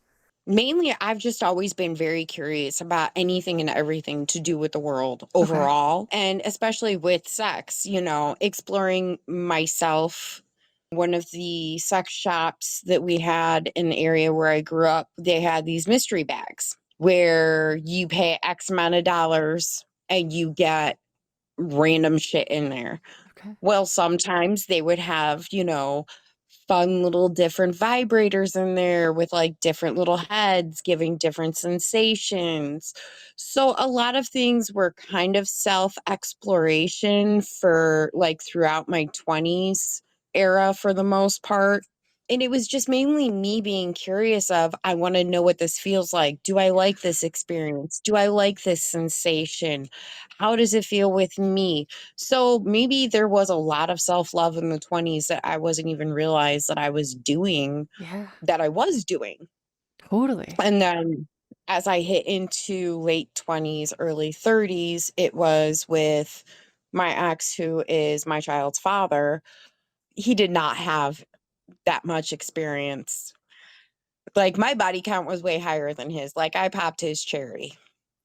Mainly, I've just always been very curious about anything and everything to do with the world Okay. overall, and especially with sex, you know, exploring myself. One of the sex shops that we had in the area where I grew up, they had these mystery bags where you pay X amount of dollars and you get random shit in there. Okay. Well, sometimes they would have, you know, fun little different vibrators in there with like different little heads giving different sensations. So a lot of things were kind of self exploration for like throughout my 20s era for the most part. And it was just mainly me being curious of I want to know what this feels like. Do I like this experience? Do I like this sensation? How does it feel with me? So maybe there was a lot of self-love in the 20s that I wasn't even realized that I was doing, Yeah, that I was doing. totally. And then as I hit into late 20s, early 30s, it was with my ex, who is my child's father. He did not have that much experience. Like my body count was way higher than his. Like I popped his cherry.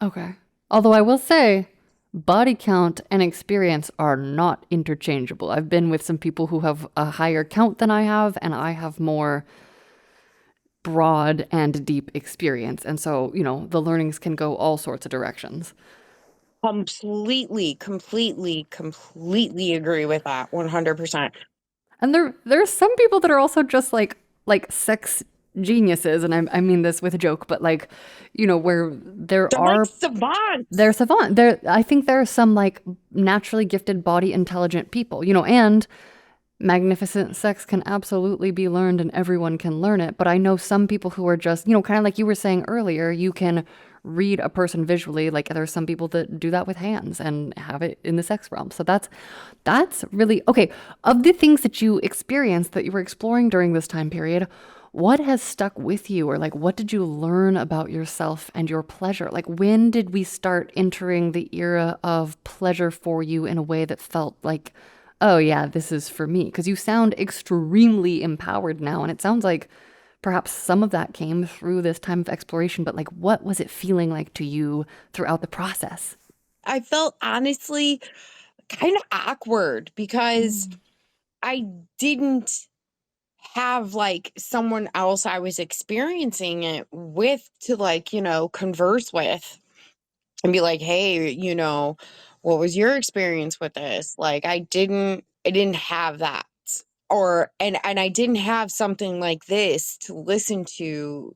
Okay. Although I will say, body count and experience are not interchangeable. I've been with some people who have a higher count than I have, and I have more broad and deep experience. And so, you know, the learnings can go all sorts of directions. Completely agree with that 100%. And there's some people that are also just like sex geniuses, and I mean this with a joke, but like, you know, where there They're like are they're savants. savant. There, I think there are some like naturally gifted body intelligent people, you know, and magnificent sex can absolutely be learned and everyone can learn it. But I know some people who are just, you know, kind of like you were saying earlier, you can read a person visually. Like there are some people that do that with hands and have it in the sex realm. So that's really okay. Of the things that you experienced that you were exploring during this time period, what has stuck with you, or like what did you learn about yourself and your pleasure? Like when did we start entering the era of pleasure for you in a way that felt like, oh yeah, this is for me? Because you sound extremely empowered now, and it sounds like perhaps some of that came through this time of exploration, but like what was it feeling like to you throughout the process? I felt honestly kind of awkward because Mm. I didn't have like someone else I was experiencing it with to like, converse with and be like, "Hey, what was your experience with this?" Like I didn't have that. Or and I didn't have something like this to listen to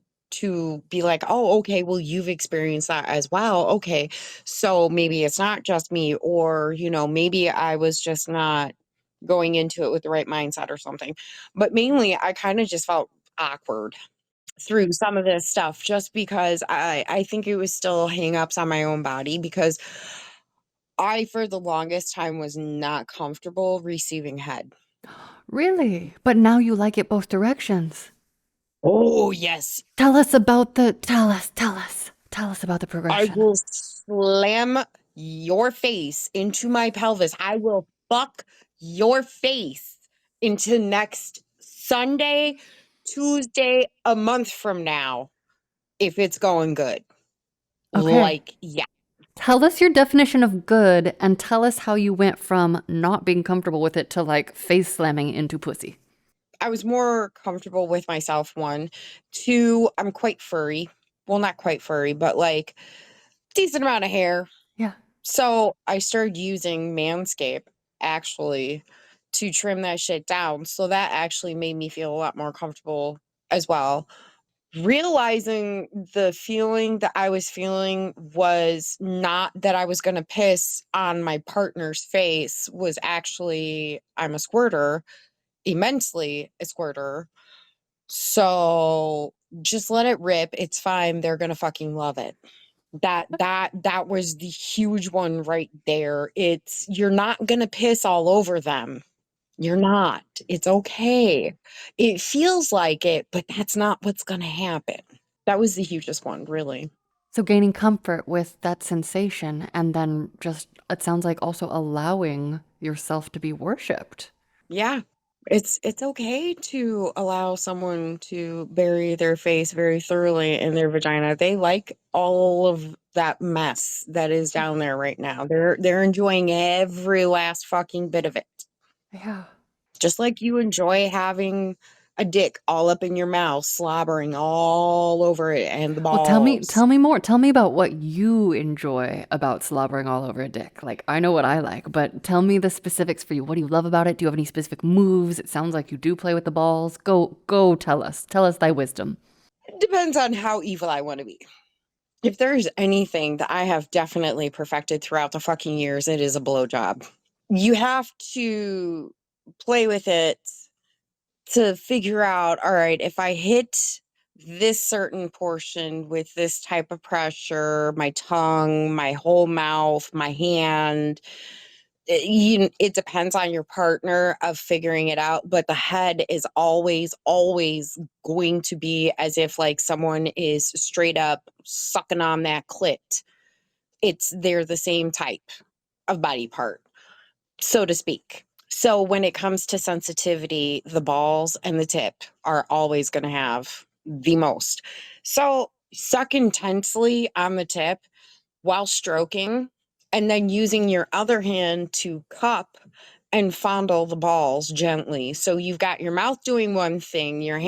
be like, "Oh, okay, well you've experienced that as well. Okay. So maybe it's not just me or, maybe I was just not going into it with the right mindset or something." But mainly I kind of just felt awkward through some of this stuff just because I think it was still hang-ups on my own body because I for the longest time was not comfortable receiving head. Really? But now you like it both directions. Oh, yes. Tell us about the I progression. will slam your face into my pelvis. I will fuck your face into next Sunday, Tuesday, a month from now, if it's going good. Okay. Like, yeah. Tell us your definition of good and tell us how you went from not being comfortable with it to like face slamming into pussy. I was more comfortable with myself, one. Two, I'm quite furry. Well, not quite furry, but like decent amount of hair. Yeah. So I started using Manscaped actually to trim that shit down. So that actually made me feel a lot more comfortable as well. Realizing the feeling that I was feeling was not that I was going to piss on my partner's face, was actually I'm a squirter, immensely a squirter. So just let it rip. It's fine. They're going to fucking love it. That was the huge one right there. It's you're not gonna piss all over them. You're not. It's okay. It feels like it, but that's not what's gonna happen. That was the hugest one, really. So gaining comfort with that sensation and then just, it sounds like also allowing yourself to be worshipped. Yeah. It's okay to allow someone to bury their face very thoroughly in their vagina. They like all of that mess that is down there right now. They're enjoying every last fucking bit of it. Yeah. Just like you enjoy having a dick all up in your mouth, slobbering all over it and the Well, balls. tell me more. Tell me about what you enjoy about slobbering all over a dick. Like, I know what I like, but tell me the specifics for you. What do you love about it? Do you have any specific moves? It sounds like you do play with the balls. Go tell us. Tell us thy wisdom. It depends on how evil I want to be. If there's anything that I have definitely perfected throughout the fucking years, it is a blowjob. You have to play with it to figure out, all right, if I hit this certain portion with this type of pressure, my tongue, my whole mouth, my hand, it depends on your partner of figuring it out, but the head is always going to be as if like someone is straight up sucking on that clit. They're the same type of body part, so to speak. So when it comes to sensitivity, the balls and the tip are always going to have the most. So suck intensely on the tip while stroking, and then using your other hand to cup and fondle the balls gently. So you've got your mouth doing one thing, your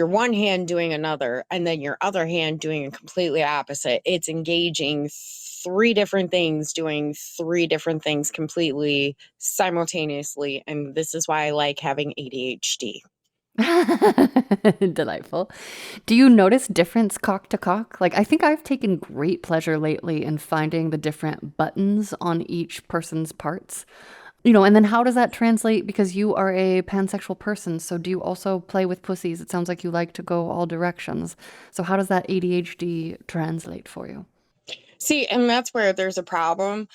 one hand doing another, and then your other hand doing a completely opposite. It's engaging three different things, doing three different things completely simultaneously. And this is why I like having ADHD. Delightful. Do you notice difference cock to cock? Like, I think I've taken great pleasure lately in finding the different buttons on each person's parts. And then how does that translate? Because you are a pansexual person, so do you also play with pussies? It sounds like you like to go all directions. So how does that ADHD translate for you? See, and that's where there's a problem.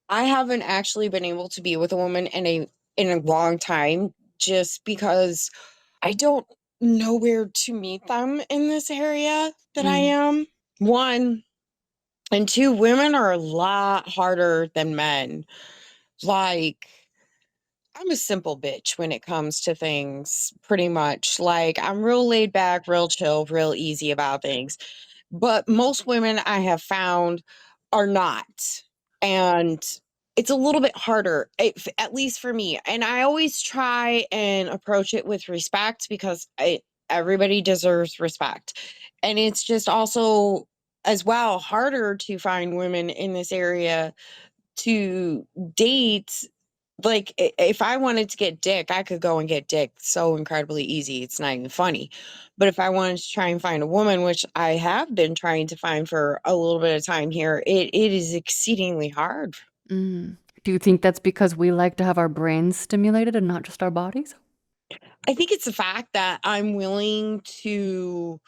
I haven't actually been able to be with a woman in a long time just because I don't nowhere to meet them in this area that I Mm. am. One, and two, women are a lot harder than men. Like, I'm a simple bitch when it comes to things, pretty much. Like, I'm real laid back, real chill, real easy about things. But most women I have found are not. And it's a little bit harder, at least for me. And I always try and approach it with respect because everybody deserves respect. And it's just also, as well, harder to find women in this area to date. Like, if I wanted to get dick, I could go and get dick so incredibly easy. It's not even funny. But if I wanted to try and find a woman, which I have been trying to find for a little bit of time here, it is exceedingly hard. Mm. Do you think that's because we like to have our brains stimulated and not just our bodies? I think it's the fact that I'm willing to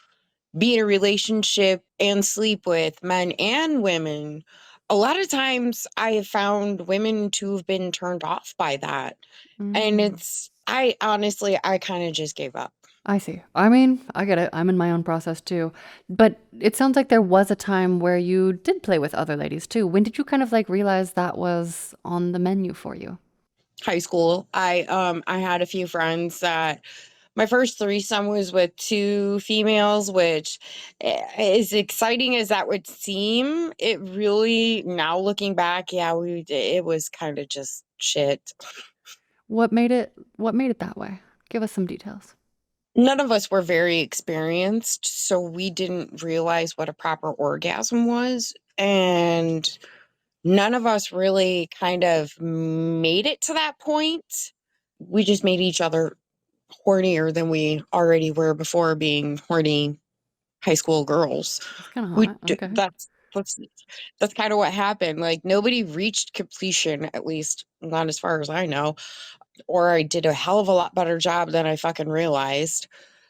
be in a relationship and sleep with men and women. A lot of times I have found women to have been turned off by that. And Mm. I honestly, I kind of just gave up. I see. I mean, I get it. I'm in my own process too. But it sounds like there was a time where you did play with other ladies too. When did you kind of like realize that was on the menu for you? High school, I had a few friends that my first threesome was with two females, which, as exciting as that would seem, it really, now looking back, yeah, it was kind of just shit. What made it that way? Give us some details. None of us were very experienced, so we didn't realize what a proper orgasm was, and none of us really kind of made it to that point. We just made each other hornier than we already were before being horny high school girls. That's kind of We hot. Okay. that's that's kind of what happened. Like, nobody reached completion, at least not as far as I know, or I did a hell of a lot better job than I fucking realized,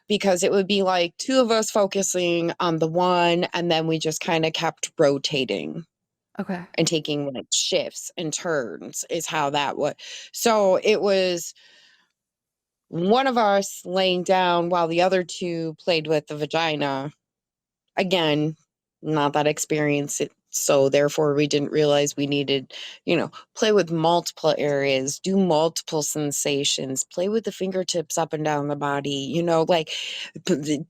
because it would be like two of us focusing on the one, and then we just kind of kept rotating Okay. and taking like shifts and turns is how that would. So it was one of us laying down while the other two played with the vagina. Again, not that experienced. So therefore we didn't realize we needed, play with multiple areas, do multiple sensations, play with the fingertips up and down the body, like,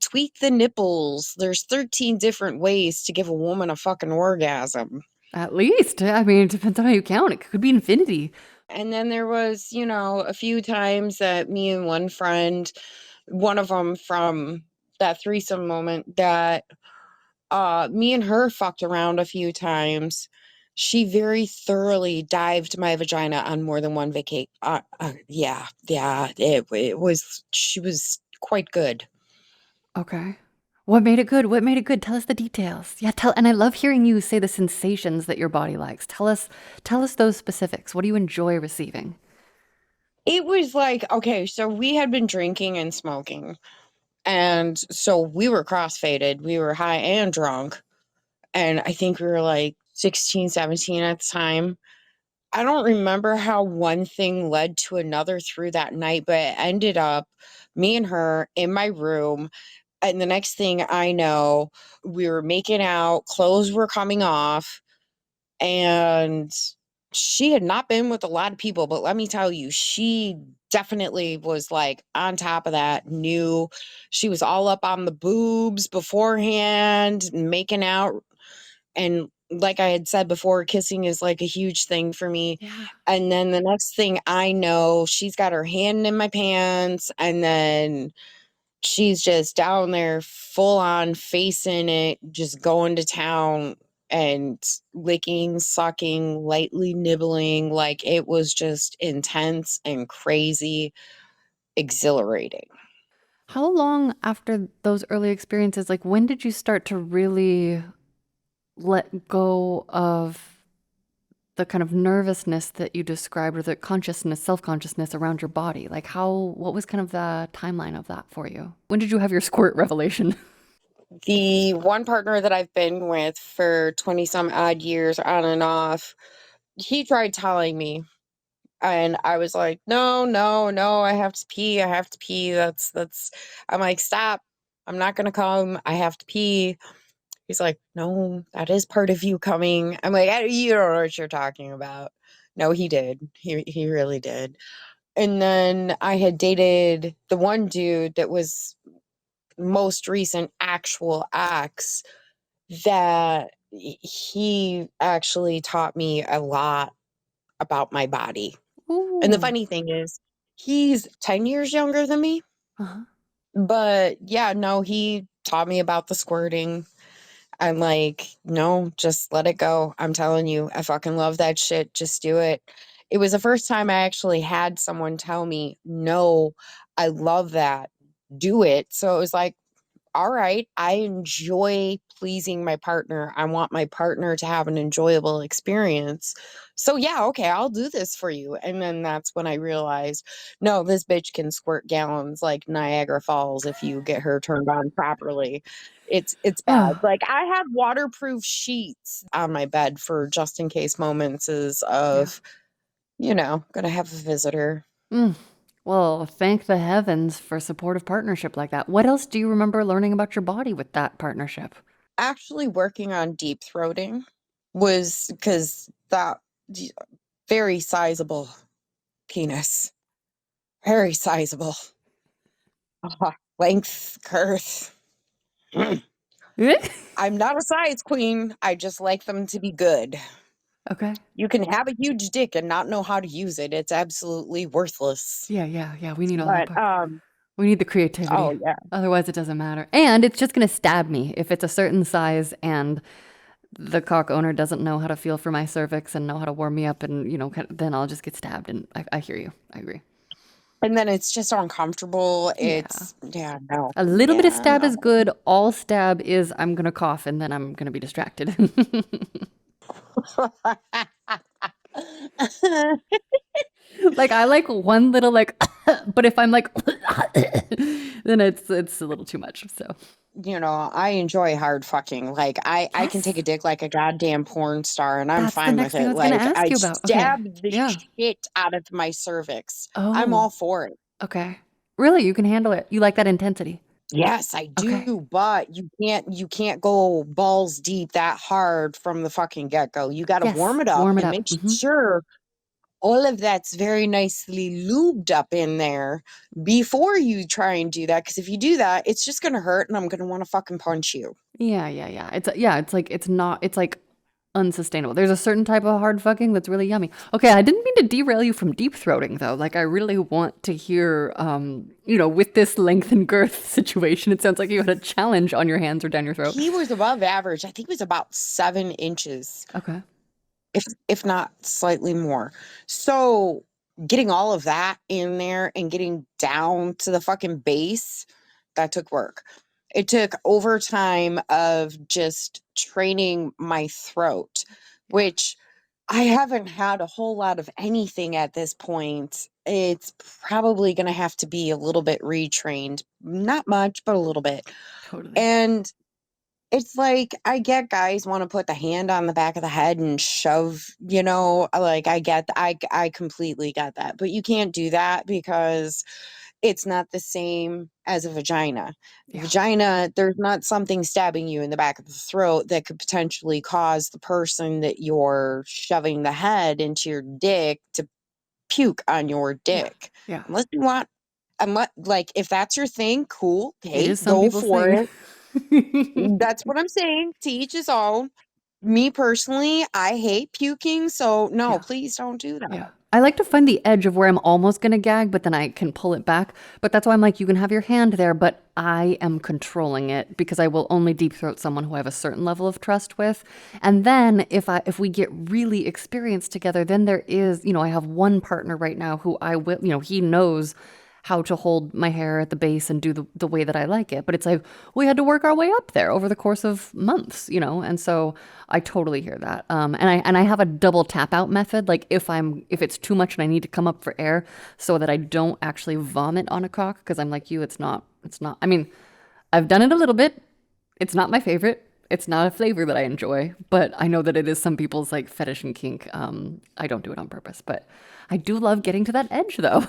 tweak the nipples. There's 13 different ways to give a woman a fucking orgasm. At least. I mean, it depends on how you count. It could be infinity. And then there was, a few times that me and one friend, one of them from that threesome moment, that me and her fucked around a few times. She very thoroughly dived my vagina on more than one vacation. Yeah, it was, she was quite good. Okay. What made it good? What made it good? Tell us the details. Yeah, and I love hearing you say the sensations that your body likes. Tell us those specifics. What do you enjoy receiving? It was like, okay, so we had been drinking and smoking. And so we were crossfaded. We were high and drunk. And I think we were like 16, 17 at the time. I don't remember how one thing led to another through that night, but it ended up me and her in my room. And the next thing I know, we were making out, clothes were coming off, and she had not been with a lot of people, but let me tell you, she definitely was like on top of that, knew she was all up on the boobs beforehand, making out. And like I had said before, kissing is like a huge thing for me. Yeah. And then the next thing I know, she's got her hand in my pants, and then she's just down there full on facing it, just going to town and licking, sucking, lightly nibbling. Like, it was just intense and crazy, exhilarating. How long after those early experiences, like when did you start to really let go of the kind of nervousness that you described or the consciousness, self-consciousness around your body? Like what was kind of the timeline of that for you? When did you have your squirt revelation? The one partner that I've been with for 20 some odd years on and off, he tried telling me, And I was like, no, no, no, I have to pee. I have to pee. I'm like, stop. I'm not going to come. I have to pee. He's like, no, that is part of you coming. I'm like, you don't know what you're talking about. No, he did. He really did. And then I had dated the one dude that was most recent actual ex that he actually taught me a lot about my body. And the Ooh. funny thing is, he's 10 years younger than me. Uh-huh. But yeah, no, he taught me about the squirting. I'm like, no, just let it go. I'm telling you, I fucking love that shit. Just do it. It was the first time I actually had someone tell me, no, I love that. Do it. So it was like, all right, I enjoy pleasing my partner. I want my partner to have an enjoyable experience. So, yeah, okay, I'll do this for you. And then that's when I realized, no, this bitch can squirt gallons like Niagara Falls if you get her turned on properly. It's bad. Oh, Like I have waterproof sheets on my bed for just in case moments yeah. of, gonna have a visitor. Mm. Well, thank the heavens for supportive partnership like that. What else do you remember learning about your body with that partnership? Actually working on deep throating was because that very sizable penis, very sizable. Length, girth. I'm not a size queen. I just like them to be good. Okay. You can have a huge dick and not know how to use it. It's absolutely worthless. Yeah, yeah, yeah. We need all that But part. We need the oh creativity. yeah. Otherwise, it doesn't matter. And it's just going to stab me if it's a certain size and the cock owner doesn't know how to feel for my cervix and know how to warm me up and, then I'll just get stabbed. And I hear you. I agree. And then it's just uncomfortable. Yeah. Yeah, no. A little bit of Yeah, stab no. is good. All stab is I'm going to cough and then I'm going to be distracted. Like I like one little like but if I'm like then it's a little too much. So, I enjoy hard fucking. Like I can take yes. a dick like a goddamn porn star and I'm That's the fine with next thing I it. was going to Like ask I you about. Okay. stab the Yeah. shit out of my cervix. I'm Oh, all for it. okay. Really? You can handle it. You like that intensity. Yes, I Okay. do, but you can't go balls deep that hard from the fucking get-go. You got to warm Yes. it up Warm it and up. make sure all of that's very nicely lubed up in there before you try and do that. Because if you do that, it's just gonna hurt, and I'm gonna want to fucking punch you. Yeah, yeah, yeah. It's like it's not it's like unsustainable. There's a certain type of hard fucking that's really yummy. Okay, I didn't mean to derail you from deep throating though. Like I really want to hear with this length and girth situation, it sounds like you had a challenge on your hands or down your throat. He was above average. I think it was about 7 inches, Okay. if not slightly more. So getting all of that in there and getting down to the fucking base, that took work. It took overtime of just training my throat, Yeah, which I haven't had a whole lot of anything at this point. It's probably going to have to be a little bit retrained. Not much, but a little bit. totally. And it's like I get guys want to put the hand on the back of the head and shove, like I completely get that. But you can't do that because it's not the same as a vagina. Yeah. Vagina, there's not something stabbing you in the back of the throat that could potentially cause the person that you're shoving the head into your dick to puke on your Yeah. dick. Yeah. Unless you want, unless, like, if that's your thing, cool. It Okay, is some go people's for thing. it. That's what I'm saying. To each his own. Me personally, I hate puking, so no, Yeah. please don't do that. Yeah. I like to find the edge of where I'm almost going to gag, but then I can pull it back. But that's why I'm like, you can have your hand there, but I am controlling it because I will only deep throat someone who I have a certain level of trust with. And then if we get really experienced together, then there is, I have one partner right now who I will, he knows how to hold my hair at the base and do the way that I like it. But it's like we had to work our way up there over the course of months, and so I totally hear that. And I have a double tap out method. Like if it's too much and I need to come up for air so that I don't actually vomit on a cock, because I'm like you, it's not. I mean, I've done it a little bit. It's not my favorite. It's not a flavor that I enjoy, but I know that it is some people's like fetish and kink. I don't do it on purpose, but I do love getting to that edge though.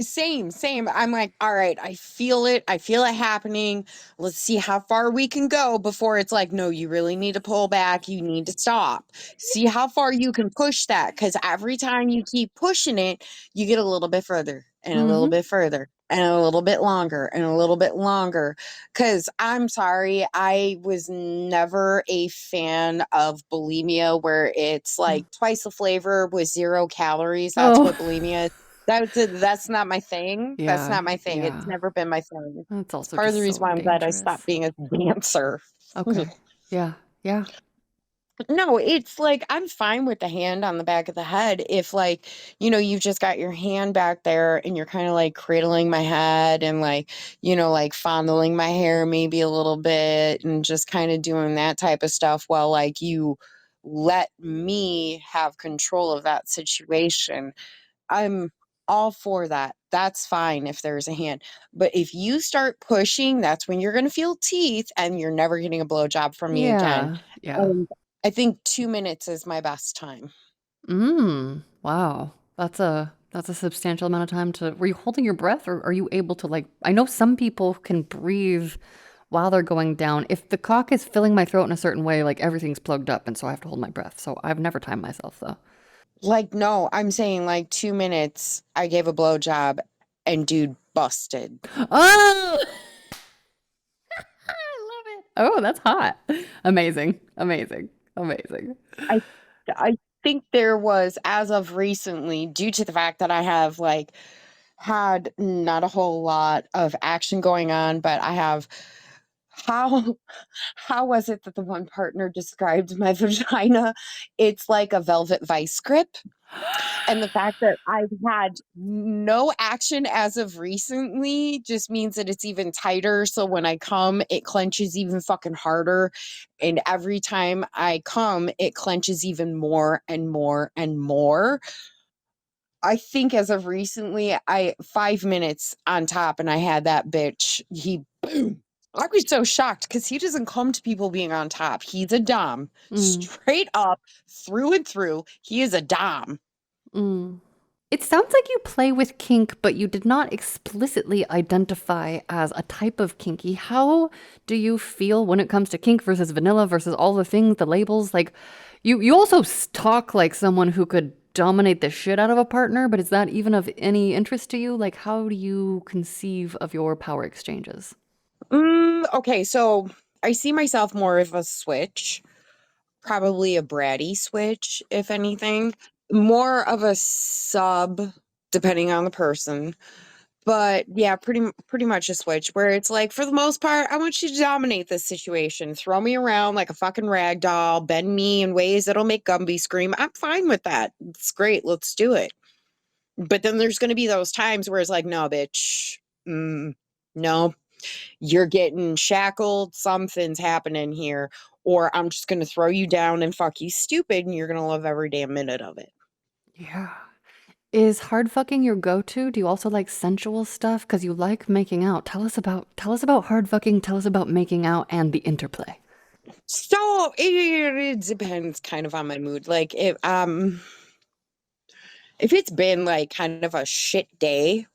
Same. I'm like, all right, I feel it. I feel it happening. Let's see how far we can go before it's like, no, you really need to pull back. You need to stop. See how far you can push that. Because every time you keep pushing it, you get a little bit further and a little Mm-hmm. bit further and a little bit longer and a little bit longer. Because I'm sorry, I was never a fan of bulimia where it's like twice the flavor with 0 calories. That's Oh, what bulimia is. That's not my thing. That's yeah, not my thing. It's yeah. never been my thing. That's It's also part of the just reason so why I'm glad I stopped dangerous. being a dancer. Okay. Yeah, yeah. No, it's like I'm fine with the hand on the back of the head if like, you've just got your hand back there and you're kind of like cradling my head and like, like fondling my hair maybe a little bit and just kind of doing that type of stuff while like you let me have control of that situation. I'm all for that. That's fine if there's a hand. But if you start pushing, that's when you're going to feel teeth and you're never getting a blowjob from me again. Yeah, yeah. And I think 2 minutes is my best time. Wow. That's a substantial amount of time to. Were you holding your breath or are you able to like I know some people can breathe while they're going down. If the cock is filling my throat in a certain way, like everything's plugged up and so I have to hold my breath. So I've never timed myself though. Like, no, I'm saying like 2 minutes, I gave a blowjob and dude busted. Oh, I love it. Oh, that's hot. Amazing. Amazing. Amazing. I I think there was, as of recently, due to the fact that I have like had not a whole lot of action going on, but I have how how was it that the one partner described my vagina? It's like a velvet vice grip. And the fact that I've had no action as of recently just means that it's even tighter. So when I come, it clenches even fucking harder. And every time I come, it clenches even more and more and more. I think as of recently, I 5 minutes on top and I had that bitch. He boom. I was so shocked because he doesn't come to people being on top. He's a dom. Mm, Straight up, through and through. He is a dom. mm. It sounds like you play with kink, but you did not explicitly identify as a type of kinky. How do you feel when it comes to kink versus vanilla versus all the things, the labels? Like, you also talk like someone who could dominate the shit out of a partner, but is that even of any interest to you? Like, how do you conceive of your power exchanges? Okay, so I see myself more of a switch, probably a bratty switch, if anything. More of a sub, depending on the person. But yeah, pretty much a switch where it's like, for the most part, I want you to dominate this situation. Throw me around like a fucking rag doll, bend me in ways that'll make Gumby scream. I'm fine with that. It's great. Let's do it. But then there's going to be those times where it's like, no, bitch. No, you're getting shackled. Something's happening here. Or I'm just going to throw you down and fuck you stupid. And you're going to love every damn minute of it. Yeah. Is hard fucking your go-to? Do you also like sensual stuff? Because you like making out. Tell us about hard fucking, tell us about making out and the interplay. So it depends kind of on my mood. Like if it's been like kind of a shit day,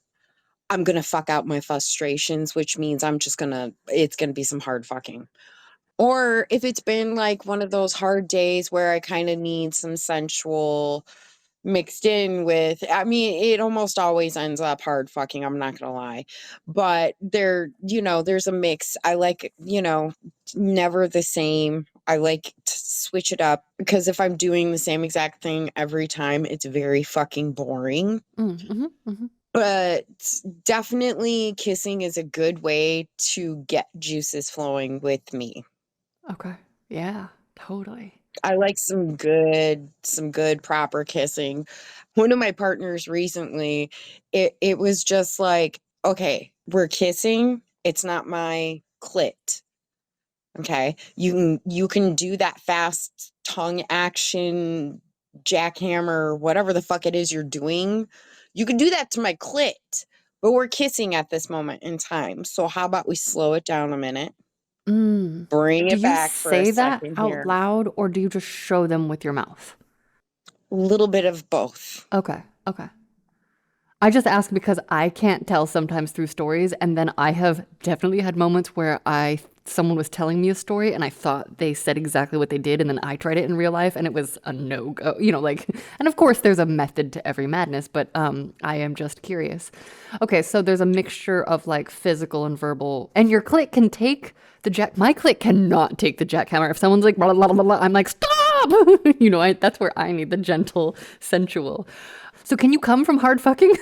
I'm gonna fuck out my frustrations, which means it's gonna be some hard fucking. Or if it's been like one of those hard days where I kind of need some sensual mixed in with, I mean, it almost always ends up hard fucking, I'm not gonna lie. But there's a mix. I like, never the same. I like to switch it up because if I'm doing the same exact thing every time, it's very fucking boring. Mm. But definitely kissing is a good way to get juices flowing with me. Okay. Yeah, totally. I like some good proper kissing. One of my partners recently, it was just like, okay, we're kissing. It's not my clit. Okay. You can do that fast tongue action, jackhammer, whatever the fuck it is you're doing. You can do that to my clit, but we're kissing at this moment in time. So how about we slow it down a minute? Mm. Bring Do it you back for a say that second out here. loud or do you just show them with your mouth? A little bit of both. Okay. Okay. I just ask because I can't tell sometimes through stories, and then I have definitely had moments where someone was telling me a story and I thought they said exactly what they did, and then I tried it in real life and it was a no go. Like, and of course there's a method to every madness, but I am just curious. Okay, so there's a mixture of like physical and verbal, and your clit can take the jack. My clit cannot take the jackhammer. If someone's like blah blah blah blah, I'm like stop. That's where I need the gentle, sensual. So can you come from hard fucking?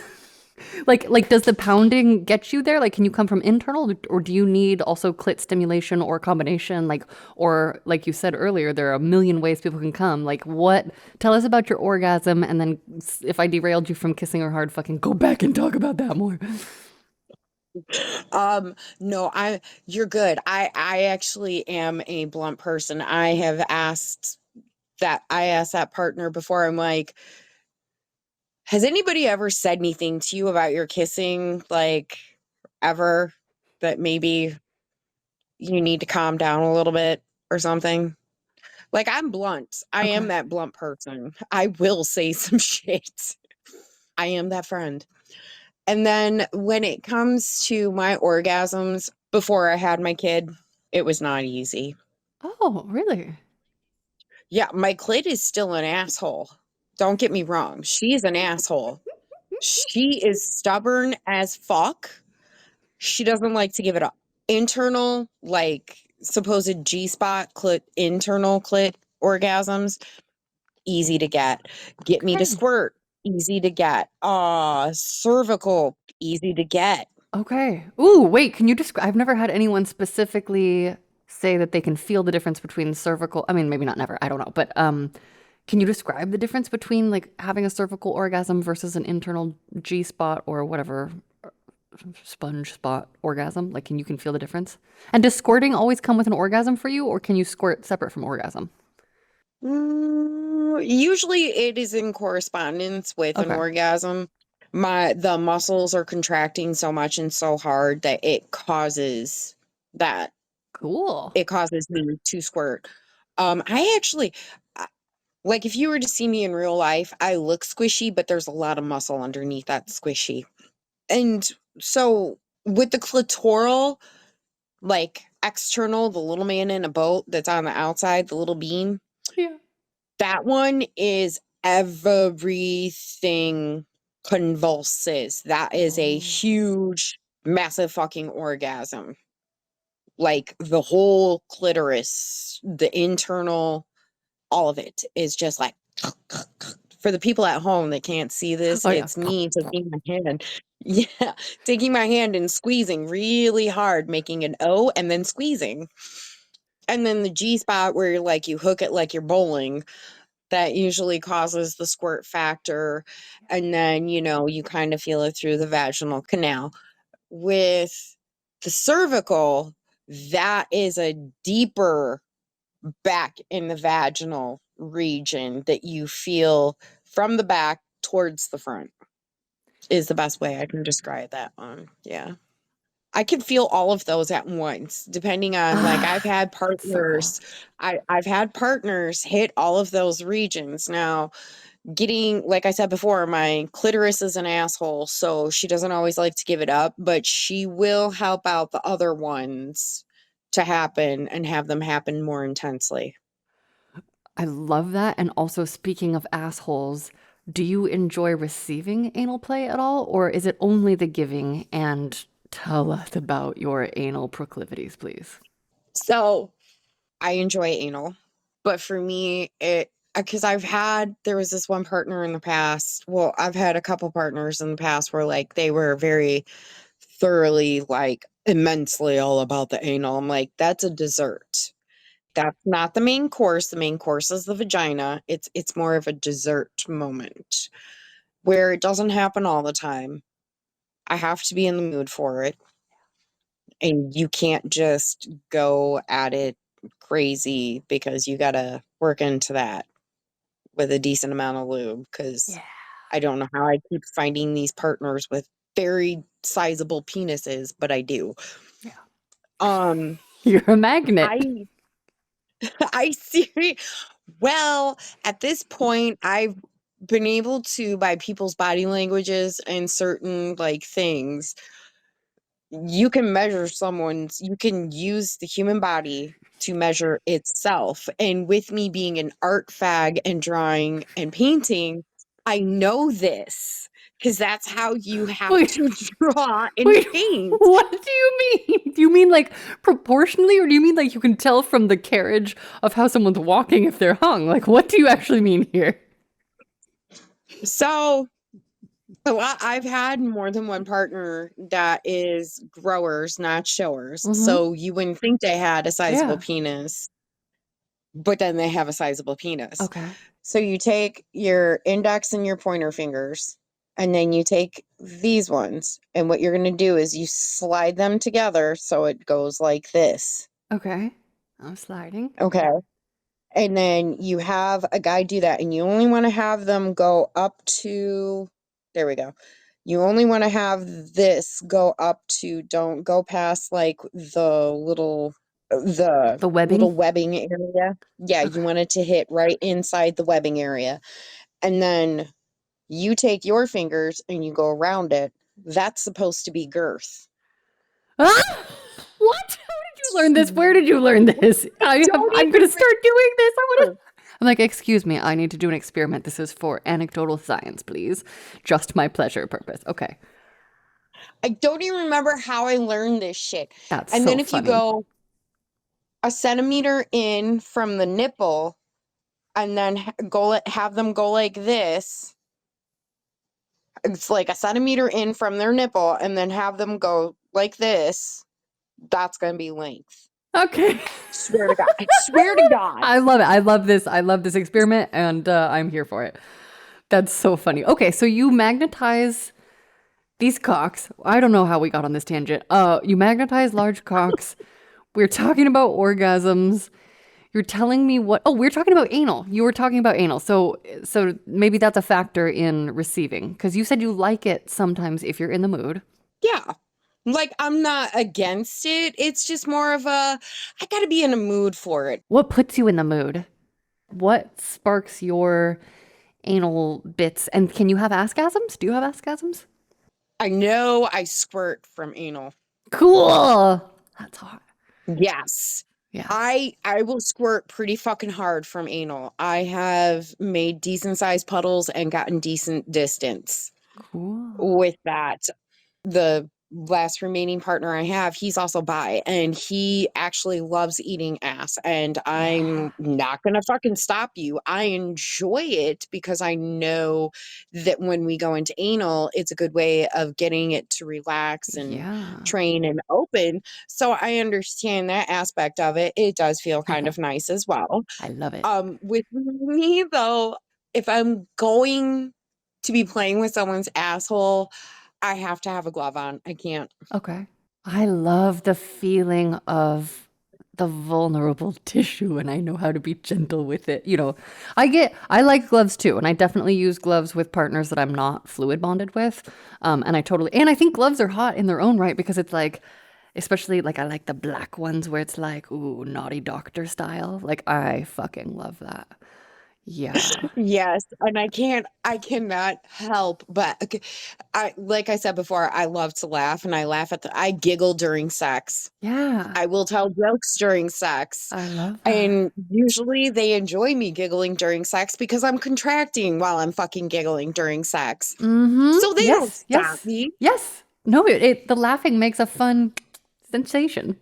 Like does the pounding get you there? Like can you come from internal or do you need also clit stimulation or combination or like you said earlier there are a million ways people can come. Like what tell us about your orgasm and then if I derailed you from kissing or hard fucking go back and talk about that more. No, you're good. I actually am a blunt person. I asked that partner before. I'm like, has anybody ever said anything to you about your kissing, like ever, that maybe you need to calm down a little bit or something? Like, I'm blunt. I am Okay. that blunt person. I will say some shit. I am that friend. And then when it comes to my orgasms before I had my kid, it was not easy. Oh, really? Yeah, my clit is still an asshole. Don't get me wrong. She's an asshole. She is stubborn as fuck. She doesn't like to give it up. Internal, like supposed G spot clit, internal clit orgasms, easy to get. Get me to Okay. squirt, easy to get. Cervical, easy to get. Okay. Ooh, wait, can you describe I've never had anyone specifically say that they can feel the difference between cervical, I mean maybe not never, I don't know, but can you describe the difference between like having a cervical orgasm versus an internal G spot or whatever sponge spot orgasm? Like, can feel the difference? And does squirting always come with an orgasm for you, or can you squirt separate from orgasm? Usually it is in correspondence with an Okay, orgasm. The muscles are contracting so much and so hard that that cool. it causes me to squirt. I actually like if you were to see me in real life, I look squishy, but there's a lot of muscle underneath that squishy. And so with the clitoral, like external, the little man in a boat that's on the outside, the little bean, Yeah. that one is everything convulses. That is a Oh. huge, massive fucking orgasm. Like the whole clitoris, the internal, all of it is just like for the people at home that can't see this, Oh yeah. it's me taking my hand. Yeah, taking my hand and squeezing really hard, making an O and then squeezing. And then the G spot where you hook it like you're bowling, that usually causes the squirt factor. And then, you kind of feel it through the vaginal canal. With the cervical, that is a deeper back in the vaginal region that you feel from the back towards the front, is the best way I can describe that one. Yeah. I can feel all of those at once, depending on like Ah, that's so cool. I've had partners hit all of those regions. Now, getting like I said before, my clitoris is an asshole, so she doesn't always like to give it up, but she will help out the other ones to happen and have them happen more intensely. I love that. And also, speaking of assholes, do you enjoy receiving anal play at all, or is it only the giving? And tell us about your anal proclivities, please. So I enjoy anal, but for me, because there was this one partner in the past. Well, I've had a couple partners in the past where like they were very thoroughly, like immensely all about the anal. I'm like, that's a dessert. That's not the main course. The main course is the vagina. It's more of a dessert moment where it doesn't happen all the time. I have to be in the mood for it. And you can't just go at it crazy because you gotta work into that with a decent amount of lube. Because Yeah. I don't know how I keep finding these partners with very sizable penises, but I do. Yeah. Um, You're a magnet. I I see. Well, at this point, I've been able to, by people's body languages and certain like things, you can measure someone's, you can use the human body to measure itself. And with me being an art fag and drawing and painting, I know this because that's how you have Wait, to draw and wait, paint. what do you mean? Do you mean like proportionally, or do you mean like you can tell from the carriage of how someone's walking if they're hung? Like, what do you actually mean here? So I've had more than one partner that is growers, not showers. Mm-hmm. So you wouldn't think they had a sizable Yeah. penis, but then they have a sizable penis. Okay. So you take your index and your pointer fingers, and then you take these ones. And what you're going to do is you slide them together so it goes like this. Okay. I'm sliding. Okay. And then you have a guy do that, and you only want to have them go up to, there we go. You only want to have this go up to, don't go past like the The webbing. little webbing area. Yeah, you Okay. want it to hit right inside the webbing area. And then you take your fingers and you go around it. That's supposed to be girth. Ah! What? How did you learn this? Where did you learn this? Don't I'm even gonna start doing this. I wanna. remember. I'm like, excuse me, I need to do an experiment. This is for anecdotal science, please. Just my pleasure purpose. Okay. I don't even remember how I learned this shit. That's And so then if you funny. go a centimeter in from the nipple and then have them go like this, it's like a centimeter in from their nipple and then have them go like this, that's going to be length. Okay. Swear to God. I swear to God. I love it. I love this. I love this experiment, and I'm here for it. That's so funny. Okay, so you magnetize these cocks. I don't know how we got on this tangent. You magnetize large cocks. We're talking about orgasms. You're telling me what? Oh, we're talking about anal. You were talking about anal. So maybe that's a factor in receiving because you said you like it sometimes if you're in the mood. Yeah. Like, I'm not against it. It's just more of a, I got to be in a mood for it. What puts you in the mood? What sparks your anal bits? And can you have asgasms? Do you have asgasms? I know I squirt from anal. Cool. That's hot. Yes. Yeah. I will squirt pretty fucking hard from anal. I have made decent sized puddles and gotten decent distance Cool. with that. The last remaining partner I have, he's also bi, and he actually loves eating ass, and Yeah. I'm not gonna fucking stop you. I enjoy it because I know that when we go into anal, it's a good way of getting it to relax and Yeah. train and open. So I understand that aspect of it. It does feel kind of nice as well. I love it. With me though, if I'm going to be playing with someone's asshole, I have to have a glove on. I can't. Okay. I love the feeling of the vulnerable tissue, and I know how to be gentle with it. I like gloves too, and I definitely use gloves with partners that I'm not fluid bonded with. And I think gloves are hot in their own right because it's like, especially like I like the black ones where it's like, ooh, naughty doctor style. Like I fucking love that. Yeah. Yes, and I cannot help but like I said before, I love to laugh and I giggle during sex. Yeah. I will tell jokes during sex. I love that. And usually they enjoy me giggling during sex because I'm contracting while I'm fucking giggling during sex. Mm-hmm. So they don't Yes. stop Yes. me. Yes. No, the laughing makes a fun sensation.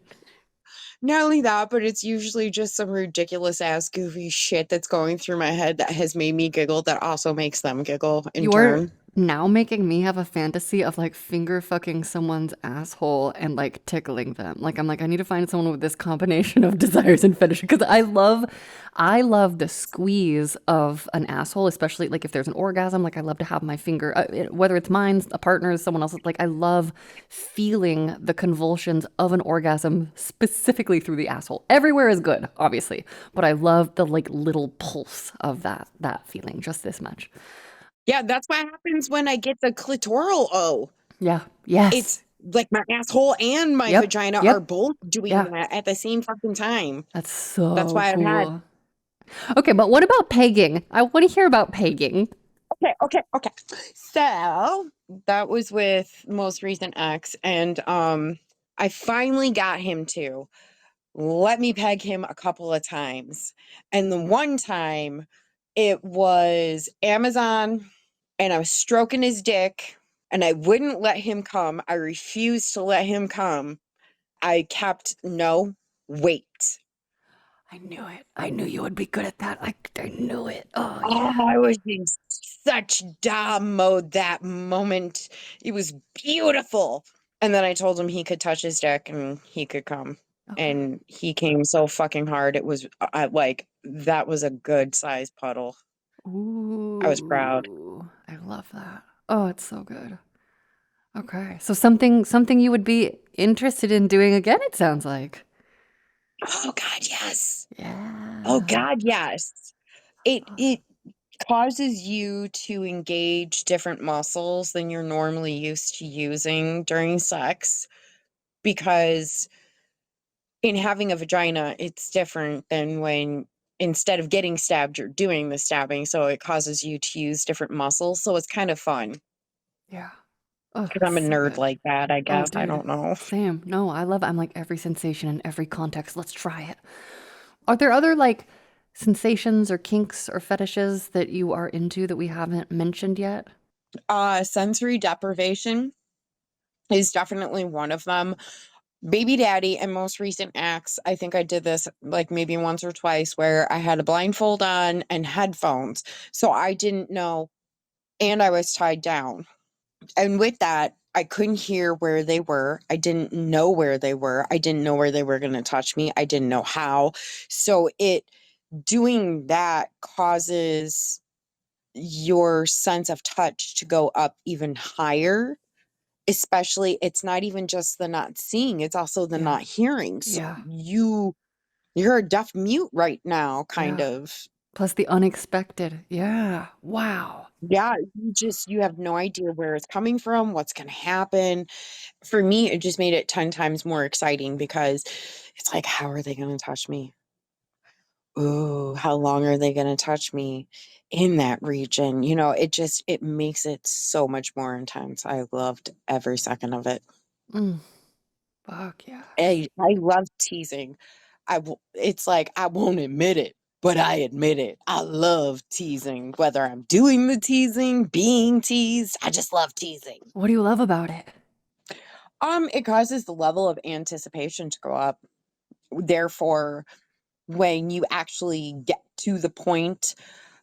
Not only that, but it's usually just some ridiculous ass goofy shit that's going through my head that has made me giggle that also makes them giggle in You're turn. now making me have a fantasy of like finger fucking someone's asshole and like tickling them. Like I'm like I need to find someone with this combination of desires and fetish because I love the squeeze of an asshole, especially like if there's an orgasm. Like I love to have my finger, whether it's mine, a partner's, someone else's. Like I love feeling the convulsions of an orgasm specifically through the asshole. Everywhere is good, obviously, but I love the like little pulse of that feeling just this much. Yeah, that's what happens when I get the clitoral O. Yeah. It's Yes. like my asshole and my Yep. vagina are Yep. both doing Yeah. that at the same fucking time. That's That's so why I've had cool. Okay, but what about pegging? I want to hear about pegging. okay. So that was with most recent ex, and I finally got him to let me peg him a couple of times. And the one time it was Amazon, and I was stroking his dick and I wouldn't let him come. I refused to let him come. I kept no, wait. I knew it. I knew you would be good at that. I knew it. Oh, Oh, yeah. I was in such Dom mode that moment. It was beautiful. And then I told him he could touch his dick and he could come. Okay. And he came so fucking hard. It was like, that was a good size puddle. I was proud. Ooh, I love that. Oh, it's so good. Okay. So something you would be interested in doing again, it sounds like. Oh, God, yes. Oh, Yeah. God, yes. That's It awesome. causes you to engage different muscles than you're normally used to using during sex because in having a vagina, it's different than when instead of getting stabbed, you're doing the stabbing. So it causes you to use different muscles. So it's kind of fun Yeah. Oh, because it's I'm a so nerd good. like that, I Oh, guess. I dude. don't know. Same. No, I love it. I'm like every sensation in every context. Let's try it. Are there other like sensations or kinks or fetishes that you are into that we haven't mentioned yet? Sensory deprivation is definitely one of them. Baby daddy and most recent acts, I think I did this like maybe once or twice where I had a blindfold on and headphones. So I didn't know, and I was tied down. And with that, I couldn't hear where they were. I didn't know where they were. I didn't know where they were going to touch me. I didn't know how. So it doing that causes your sense of touch to go up even higher. Especially, it's not even just the not seeing, it's also the Yeah. not hearing. So Yeah. you're a deaf mute right now, kind Yeah. of. Plus the unexpected. Yeah. Wow. Yeah, you have no idea where it's coming from, what's gonna happen. For me, it just made it 10 times more exciting because it's like, how are they gonna touch me? Ooh, how long are they gonna touch me in that region? It makes it so much more intense. I loved every second of it. Mm, fuck yes. I love teasing. It's like I won't admit it, but I admit it. I love teasing, whether I'm doing the teasing, being teased. I just love teasing. What do you love about it? It causes the level of anticipation to go up. Therefore, when you actually get to the point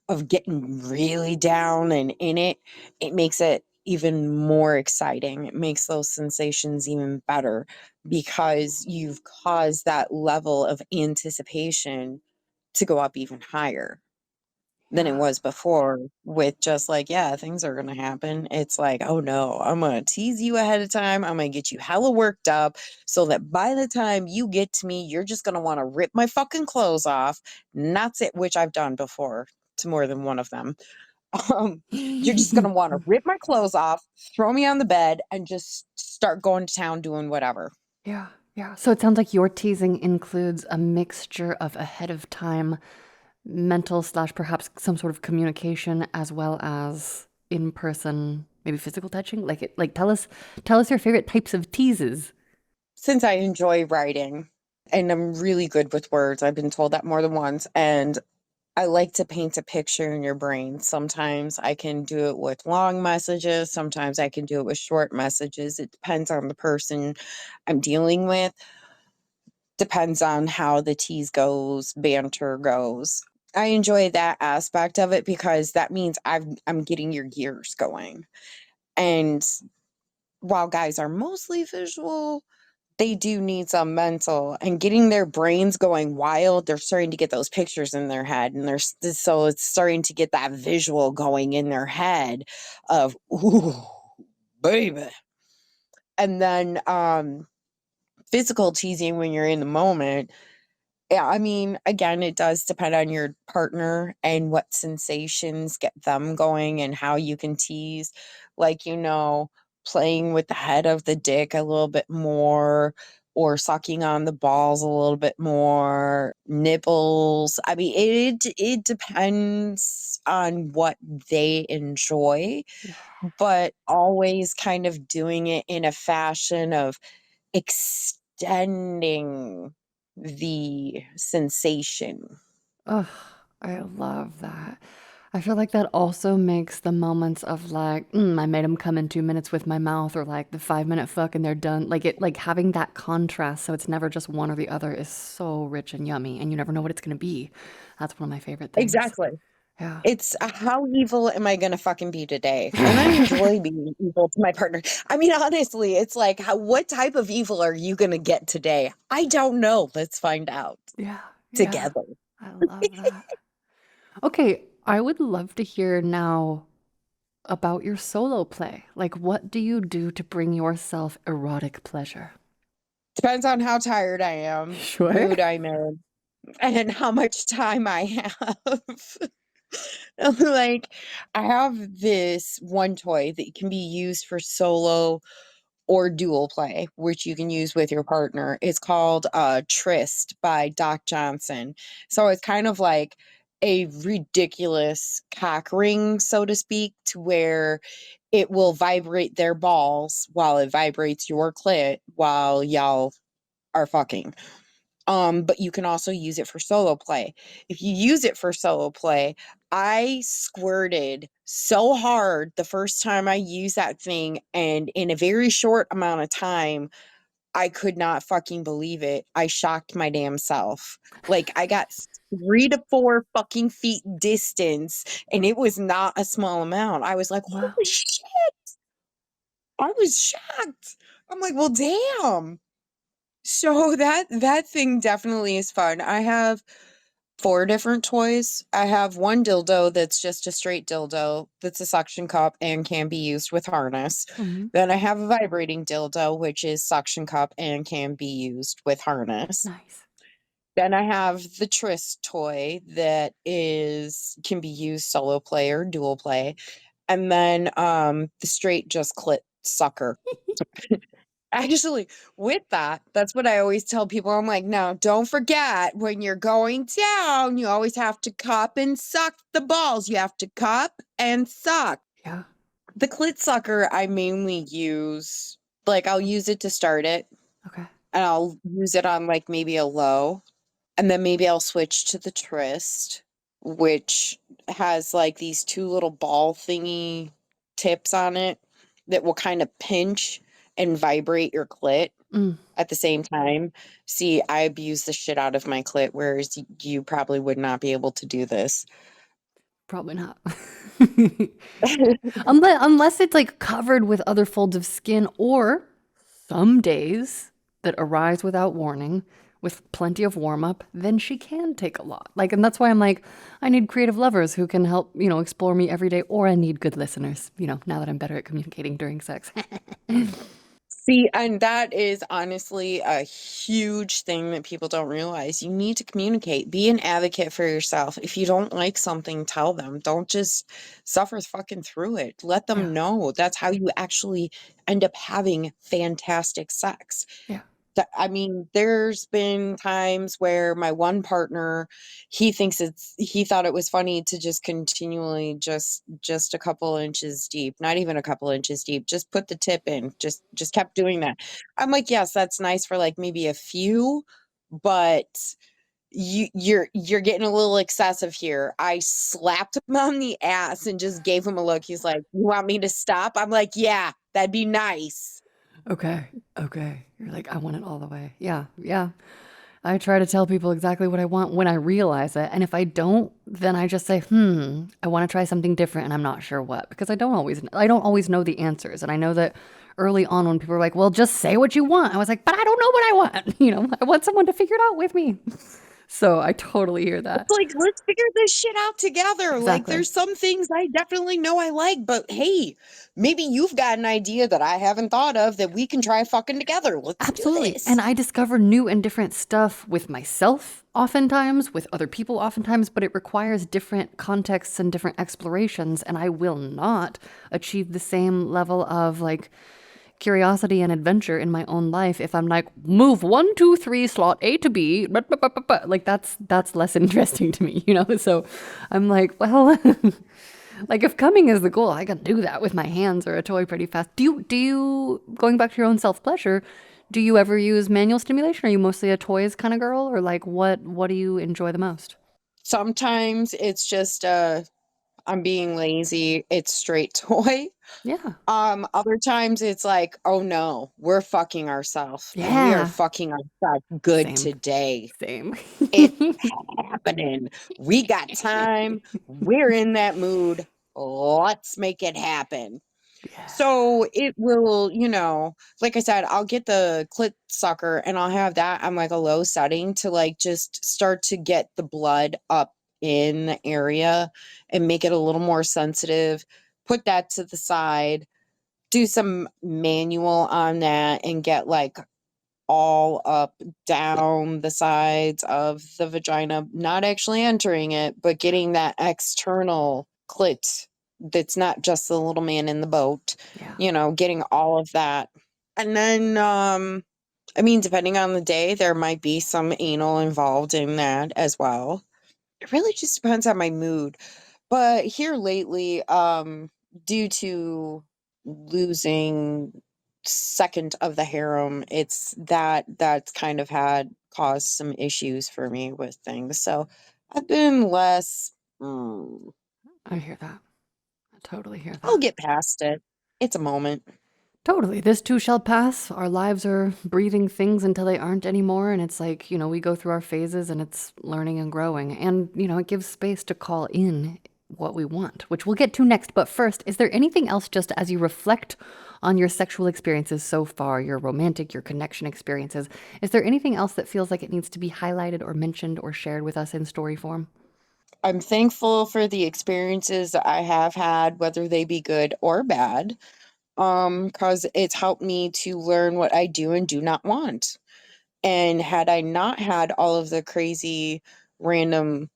of getting really down and in it, it makes it even more exciting. It makes those sensations even better because you've caused that level of anticipation to go up even higher than it Yeah. was before with just like, yeah, things are going to happen. It's like, oh no, I'm going to tease you ahead of time. I'm going to get you hella worked up so that by the time you get to me, you're just going to want to rip my fucking clothes off. And that's it, which I've done before to more than one of them. Um, you're just going to want to rip my clothes off, throw me on the bed, and just start going to town doing whatever. Yeah. Yeah. So it sounds like your teasing includes a mixture of ahead of time mental slash perhaps some sort of communication as well as in person, maybe physical touching. Like tell us your favorite types of teases. Since I enjoy writing and I'm really good with words, I've been told that more than once. And I like to paint a picture in your brain. Sometimes I can do it with long messages, sometimes I can do it with short messages. It depends on the person I'm dealing with, depends on how the tease goes, banter goes. I enjoy that aspect of it because that means I'm getting your gears going. And while guys are mostly visual, they do need some mental and getting their brains going wild. They're starting to get those pictures in their head, and so it's starting to get that visual going in their head of ooh, baby. And then physical teasing when you're in the moment. Yeah, I mean, again, it does depend on your partner and what sensations get them going and how you can tease. Like, playing with the head of the dick a little bit more, or sucking on the balls a little bit more, nipples. I mean, it depends on what they enjoy, Yeah. but always kind of doing it in a fashion of extending the sensation. Ugh, I love that. I feel like that also makes the moments of like, I made them come in 2 minutes with my mouth, or like the 5 minute fuck and they're done. Like it, like having that contrast, so it's never just one or the other, is so rich and yummy, and you never know what it's gonna be. That's one of my favorite things. Exactly. Yeah. It's how evil am I gonna fucking be today? And I enjoy being evil to my partner. I mean, honestly, it's like, what type of evil are you gonna get today? I don't know. Let's find out Yeah, yeah. together. I love that. Okay, I would love to hear now about your solo play. Like, what do you do to bring yourself erotic pleasure? Depends on how tired I am, Sure. mood I'm in, and how much time I have. Like, I have this one toy that can be used for solo or dual play, which you can use with your partner. It's called Tryst by Doc Johnson. So it's kind of like a ridiculous cock ring, so to speak, to where it will vibrate their balls while it vibrates your clit while y'all are fucking. But you can also use it for solo play. If you use it for solo play, I squirted so hard the first time I used that thing, and in a very short amount of time, I could not fucking believe it. I shocked my damn self. Like, I got 3 to 4 fucking feet distance, and it was not a small amount. I was like, Wow. holy shit. I was shocked. I'm like, well, damn. So that thing definitely is fun. I have 4 different toys. I have one dildo that's just a straight dildo that's a suction cup and can be used with harness. Mhm. Then I have a vibrating dildo, which is suction cup and can be used with harness. Nice. Then I have the Tryst toy that is can be used solo play or dual play. And then the straight just clit sucker. Actually, with that, that's what I always tell people. I'm like, no, don't forget when you're going down, you always have to cup and suck the balls. You have to cup and suck. Yeah. The clit sucker, I mainly use, like, I'll use it to start it, Okay. and I'll use it on, like, maybe a low. And then maybe I'll switch to the Tryst, which has, like, these 2 little ball thingy tips on it that will kind of pinch and vibrate your clit Mm, at the same time. See, I abuse the shit out of my clit, whereas you probably would not be able to do this. probably not. Unless it's like covered with other folds of skin, or some days that arise without warning with plenty of warm up, then she can take a lot. Like, and that's why I'm like, I need creative lovers who can help, explore me every day, or I need good listeners, now that I'm better at communicating during sex. See, and that is honestly a huge thing that people don't realize. You need to communicate, be an advocate for yourself. If you don't like something, tell them. Don't just suffer fucking through it. Let Yeah. them know. That's how you actually end up having fantastic sex. Yeah. I mean, there's been times where my one partner, he thought it was funny to just continually just a couple inches deep, not even a couple inches deep, just put the tip in, just kept doing that. I'm like, yes, that's nice for like maybe a few, but you're getting a little excessive here. I slapped him on the ass and just gave him a look. He's like, you want me to stop? I'm like, yeah, that'd be nice. Okay. Okay. You're like, I want it all the way. Yeah. Yeah. I try to tell people exactly what I want when I realize it. And if I don't, then I just say, I want to try something different and I'm not sure what, because I don't always know the answers. And I know that early on when people were like, well, just say what you want. I was like, but I don't know what I want. I want someone to figure it out with me. So I totally hear that. It's like, let's figure this shit out together. Like, Exactly. there's some things I definitely know I like, but hey, maybe you've got an idea that I haven't thought of that we can try fucking together. Let's do Absolutely. this. And I discover new and different stuff with myself oftentimes, with other people oftentimes, but it requires different contexts and different explorations. And I will not achieve the same level of like curiosity and adventure in my own life if I'm like, move 1, 2, 3, slot A to B. Like that's less interesting to me, you know? So I'm like, well, like if coming is the goal, I can do that with my hands or a toy pretty fast. Do you going back to your own self-pleasure, do you ever use manual stimulation? Are you mostly a toys kind of girl or like what do you enjoy the most? Sometimes it's just I'm being lazy. It's straight toy. Yeah. Other times it's like, oh no, we're fucking ourselves and we are Yeah. fucking ourselves good Same. today. Same. It's happening. We got time. We're in that mood. Let's make it happen. Yeah. So it will, like I said, I'll get the clit sucker and I'll have that on like a low setting to like just start to get the blood up in the area and make it a little more sensitive. Put that to the side, do some manual on that and get like all up down the sides of the vagina, not actually entering it, but getting that external clit that's not just the little man in the boat, Yeah. getting all of that. And then, I mean, depending on the day, there might be some anal involved in that as well. It really just depends on my mood. But here lately, due to losing second of the harem, it's that's kind of had caused some issues for me with things. So I've been less. I hear that. I totally hear I'll that. get past it. It's a moment. Totally. This too shall pass. Our lives are breathing things until they aren't anymore. And it's like, we go through our phases and it's learning and growing. And, it gives space to call in what we want, which we'll get to next. But first, is there anything else just as you reflect on your sexual experiences so far, your romantic, your connection experiences? Is there anything else that feels like it needs to be highlighted or mentioned or shared with us in story form? I'm thankful for the experiences that I have had, whether they be good or bad, because it's helped me to learn what I do and do not want. And had I not had all of the crazy, random,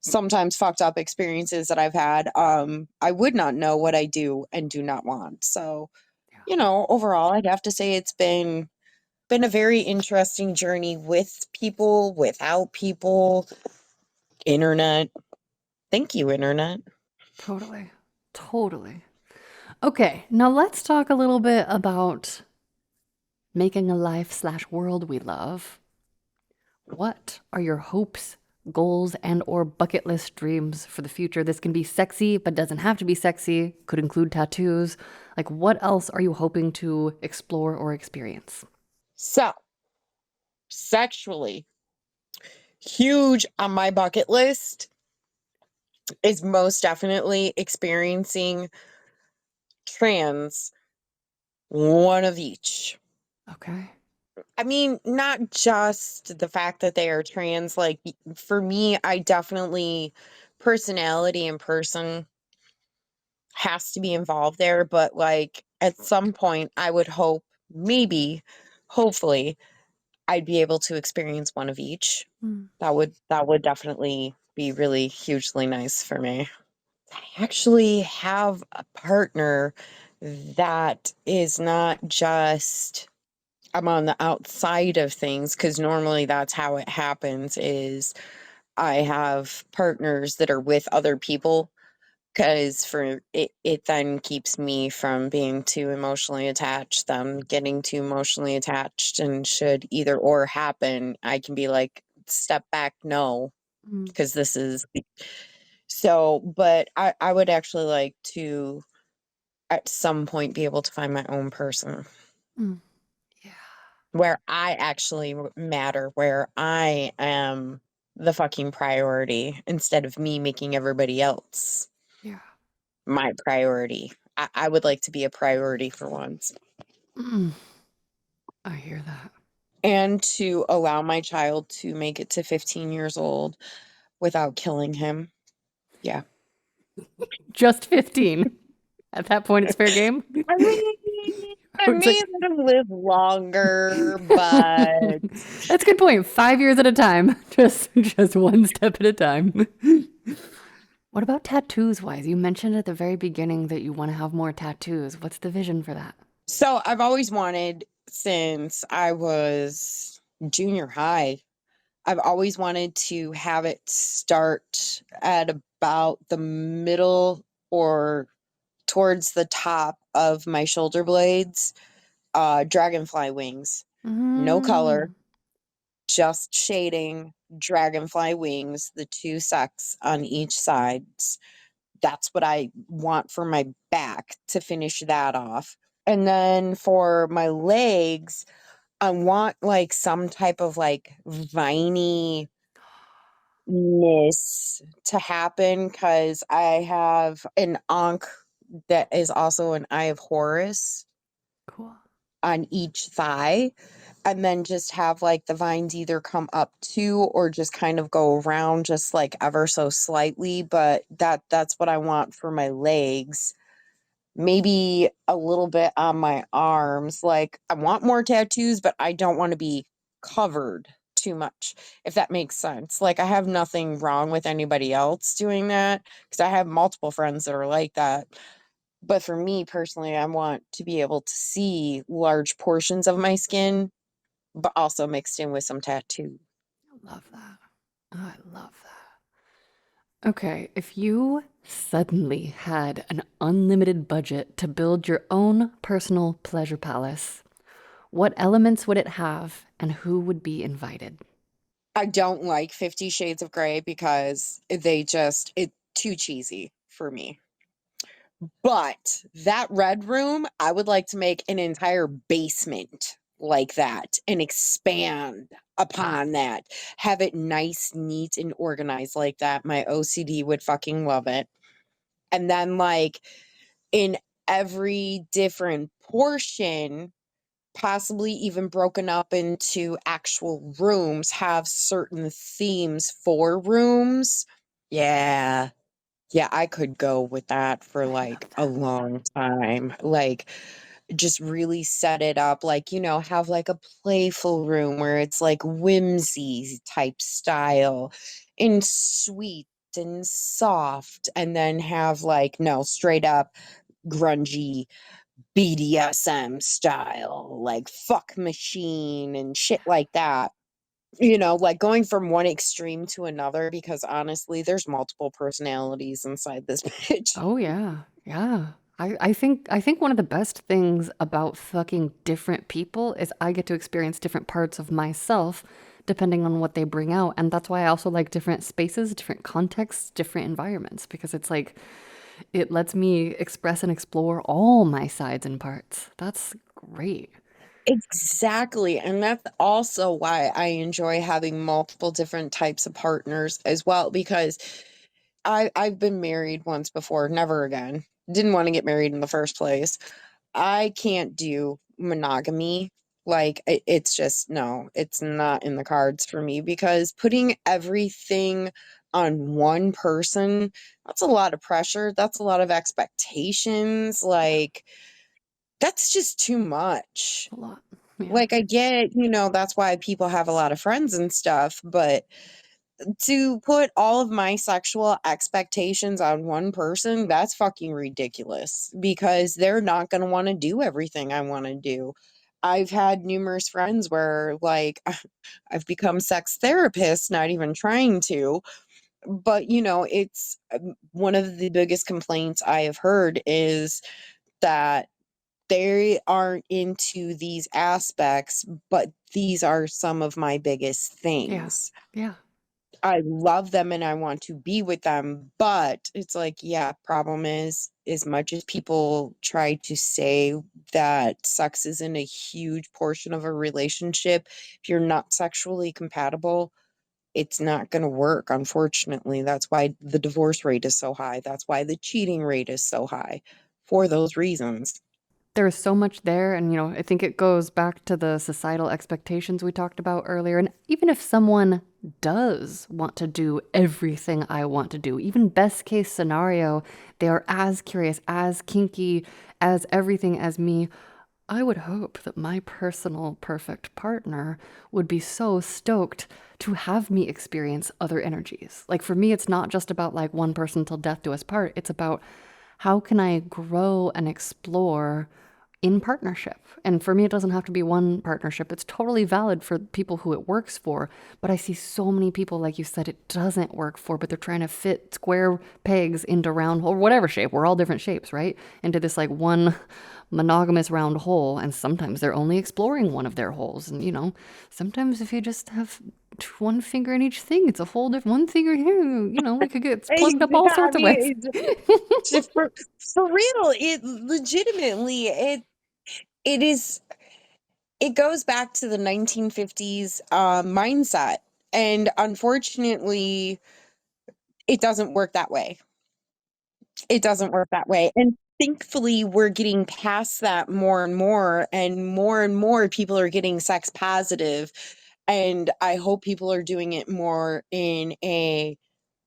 sometimes fucked up experiences that I've had, I would not know what I do and do not want. So, Yeah, overall, I'd have to say it's been a very interesting journey with people, without people, internet. Thank you, internet. totally. Totally. Okay, now let's talk a little bit about making a life/world we love. What are your hopes, goals, and or bucket list dreams for the future? This can be sexy, but doesn't have to be sexy. Could include tattoos. Like, what else are you hoping to explore or experience? So, sexually, huge on my bucket list is most definitely experiencing trans, one of each. Okay. I mean, not just the fact that they are trans, like for me, I definitely personality and person has to be involved there, but like at some point I would hope maybe hopefully I'd be able to experience one of each. Mm. That would definitely be really hugely nice for me. I actually have a partner that is not just I'm on the outside of things because normally that's how it happens is I have partners that are with other people because for it then keeps me from being too emotionally attached, them getting too emotionally attached, and should either or happen, I can be like, step back, no, Mm. because this is so, but I would actually like to at some point be able to find my own person Mm. Yeah. where I actually matter, where I am the fucking priority instead of me making everybody else Yeah. my priority. I would like to be a priority for once. Mm. I hear that. and to allow my child to make it to 15 years old without killing him. Yeah. Just 15. At that point, it's fair game. I mean, I It's may like, have lived longer, but that's a good point. 5 years at a time. Just one step at a time. What about tattoos wise? You mentioned at the very beginning that you want to have more tattoos. What's the vision for that? so I've always wanted since I was junior high. I've always wanted to have it start at about the middle or towards the top of my shoulder blades, dragonfly wings. No color, Mm, just shading, dragonfly wings, the two sets on each side. That's what I want for my back to finish that off. And then for my legs, I want like some type of like viney miss to happen because I have an ankh that is also an Eye of Horus cool. on each thigh, and then just have like the vines either come up to or just kind of go around just like ever so slightly. But that's what I want for my legs. Maybe a little bit on my arms. Like I want more tattoos, but I don't want to be covered too much, if that makes sense. Like I have nothing wrong with anybody else doing that because I have multiple friends that are like that. But for me personally, I want to be able to see large portions of my skin, but also mixed in with some tattoo. I love that. I love that. Okay, if you suddenly had an unlimited budget to build your own personal pleasure palace, what elements would it have and who would be invited? I don't like 50 Shades of Grey because it's too cheesy for me. But that red room, I would like to make an entire basement like that and expand upon that. Have it nice, neat, and organized like that. My OCD would fucking love it. And then, like, in every different portion, possibly even broken up into actual rooms, have certain themes for rooms. Yeah. Yeah, I could go with that for I like love a that. long time. Like, just really set it up, like, have like a playful room where it's like whimsy type style and sweet and soft, and then have like, no, straight up grungy BDSM style, like fuck machine and shit like that. Like going from one extreme to another because honestly, there's multiple personalities inside this bitch. Oh yeah. Yeah. I think one of the best things about fucking different people is I get to experience different parts of myself depending on what they bring out. And that's why I also like different spaces, different contexts, different environments, because it's like it lets me express and explore all my sides and parts. That's great. Exactly. And that's also why I enjoy having multiple different types of partners as well, because I've been married once before, never again. Didn't want to get married in the first place. I can't do monogamy. Like it's just no, it's not in the cards for me because putting everything on one person, that's a lot of pressure. That's a lot of expectations. Yeah, Like that's just too much. a lot. Yeah. Like I get, that's why people have a lot of friends and stuff, but to put all of my sexual expectations on one person, that's fucking ridiculous because they're not going to want to do everything I want to do. I've had numerous friends where, like, I've become sex therapists, not even trying to, but, it's one of the biggest complaints I have heard is that they aren't into these aspects, but these are some of my biggest Yeah. things. Yeah. I love them and I want to be with them, but it's like, yeah, problem is, as much as people try to say that sex isn't a huge portion of a relationship, if you're not sexually compatible, it's not going to work, unfortunately. That's why the divorce rate is so high. That's why the cheating rate is so high for those reasons. there is so much there. And, I think it goes back to the societal expectations we talked about earlier. And even if someone does want to do everything I want to do, even best case scenario, they are as curious, as kinky, as everything as me. I would hope that my personal perfect partner would be so stoked to have me experience other energies. Like for me, it's not just about like one person till death do us part. It's about how can I grow and explore in partnership. And for me, it doesn't have to be one partnership. It's totally valid for people who it works for. But I see so many people, like you said, it doesn't work for, but they're trying to fit square pegs into round hole, whatever shape. We're all different shapes, right? Into this like one monogamous round hole. And sometimes they're only exploring one of their holes. And, sometimes if you just have one finger in each thing, it's a whole different one finger here. We could get plugged up all Yeah, I sorts of ways. mean, just for real, it legitimately, it is, it goes back to the 1950s mindset. And unfortunately, it doesn't work that way. It doesn't work that way. And thankfully, we're getting past that more and more people are getting sex positive. And I hope people are doing it more in a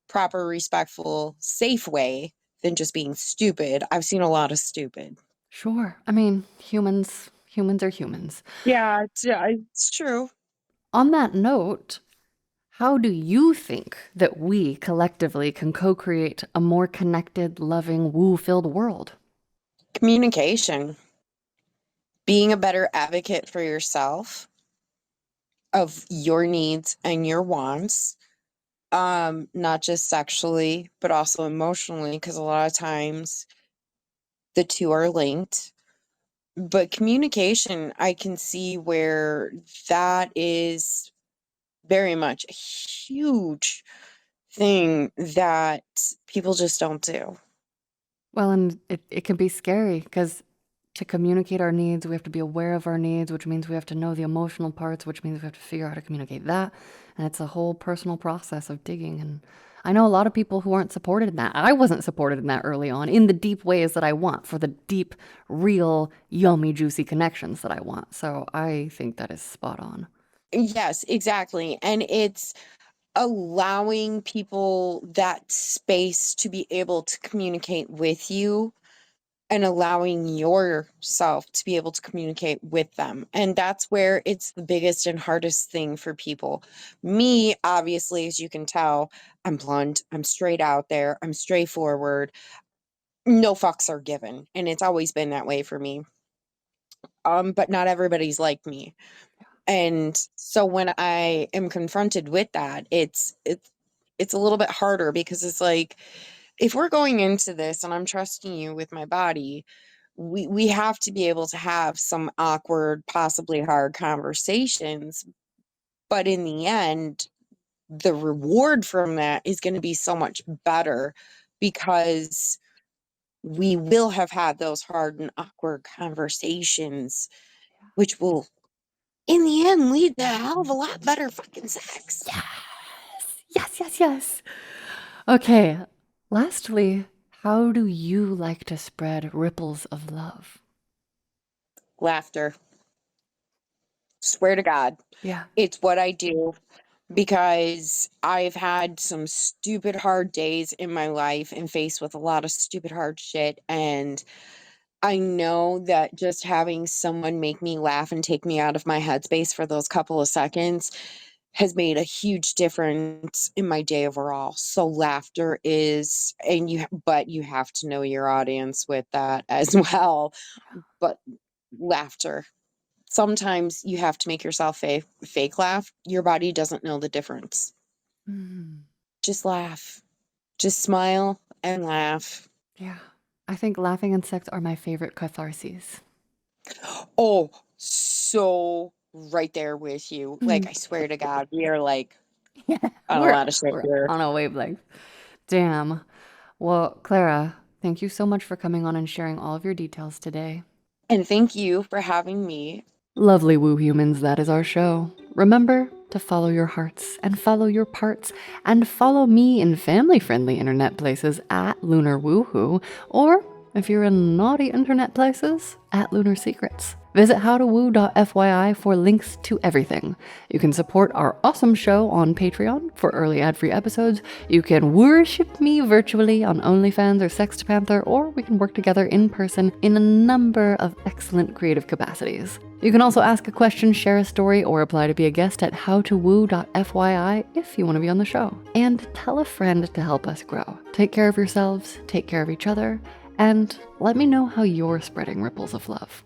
proper, respectful, safe way than just being stupid. I've seen a lot of stupid. Sure. I mean, humans are humans. Yeah, it's true. On that note, how do you think that we collectively can co-create a more connected, loving, woo-filled world? Communication, being a better advocate for yourself, of your needs and your wants, not just sexually, but also emotionally, because a lot of times the two are linked. But communication, I can see where that is very much a huge thing that people just don't do. Well, and it can be scary because to communicate our needs, we have to be aware of our needs, which means we have to know the emotional parts, which means we have to figure out how to communicate that. And it's a whole personal process of digging. And I know a lot of people who aren't supported in that. I wasn't supported in that early on in the deep ways that I want, for the deep, real, yummy, juicy connections that I want. So I think that is spot on. Yes, exactly. And it's allowing people that space to be able to communicate with you and allowing yourself to be able to communicate with them. And that's where it's the biggest and hardest thing for people. Me, obviously, as you can tell, I'm blunt, I'm straight out there, I'm straightforward. No fucks are given. And it's always been that way for me. But not everybody's like me. And so when I am confronted with that, it's a little bit harder because it's like, if we're going into this and I'm trusting you with my body, we have to be able to have some awkward, possibly hard conversations. But in the end, the reward from that is going to be so much better because we will have had those hard and awkward conversations, which will, in the end, lead to a hell of a lot better fucking sex. Yes, yes, yes, yes. Okay, lastly, how do you like to spread ripples of love? Laughter. Swear to God, Yeah. it's what I do because I've had some stupid hard days in my life and faced with a lot of stupid hard shit. And I know that just having someone make me laugh and take me out of my headspace for those couple of seconds has made a huge difference in my day overall. So laughter is, and but you have to know your audience with that as well. But laughter. Sometimes you have to make yourself fake laugh. Your body doesn't know the difference. Mm, Just laugh. Just smile and laugh. yeah. I think laughing and sex are my favorite catharses. Oh, so right there with you. Like, Mm. I swear to God, we are like Yeah, on a we're lot of shit we're here. on a wavelength. Damn. Well, Clara, thank you so much for coming on and sharing all of your details today. And thank you for having me. Lovely woo humans, that is our show. Remember to follow your hearts and follow your parts and follow me in family-friendly internet places at Lunar Woohoo, or If you're in naughty internet places, at Lunar Secrets. Visit howtowoo.fyi for links to everything. You can support our awesome show on Patreon for early ad-free episodes. You can worship me virtually on OnlyFans or Sextpanther, or we can work together in person in a number of excellent creative capacities. You can also ask a question, share a story, or apply to be a guest at howtowoo.fyi if you want to be on the show. And tell a friend to help us grow. Take care of yourselves, take care of each other, and let me know how you're spreading ripples of love.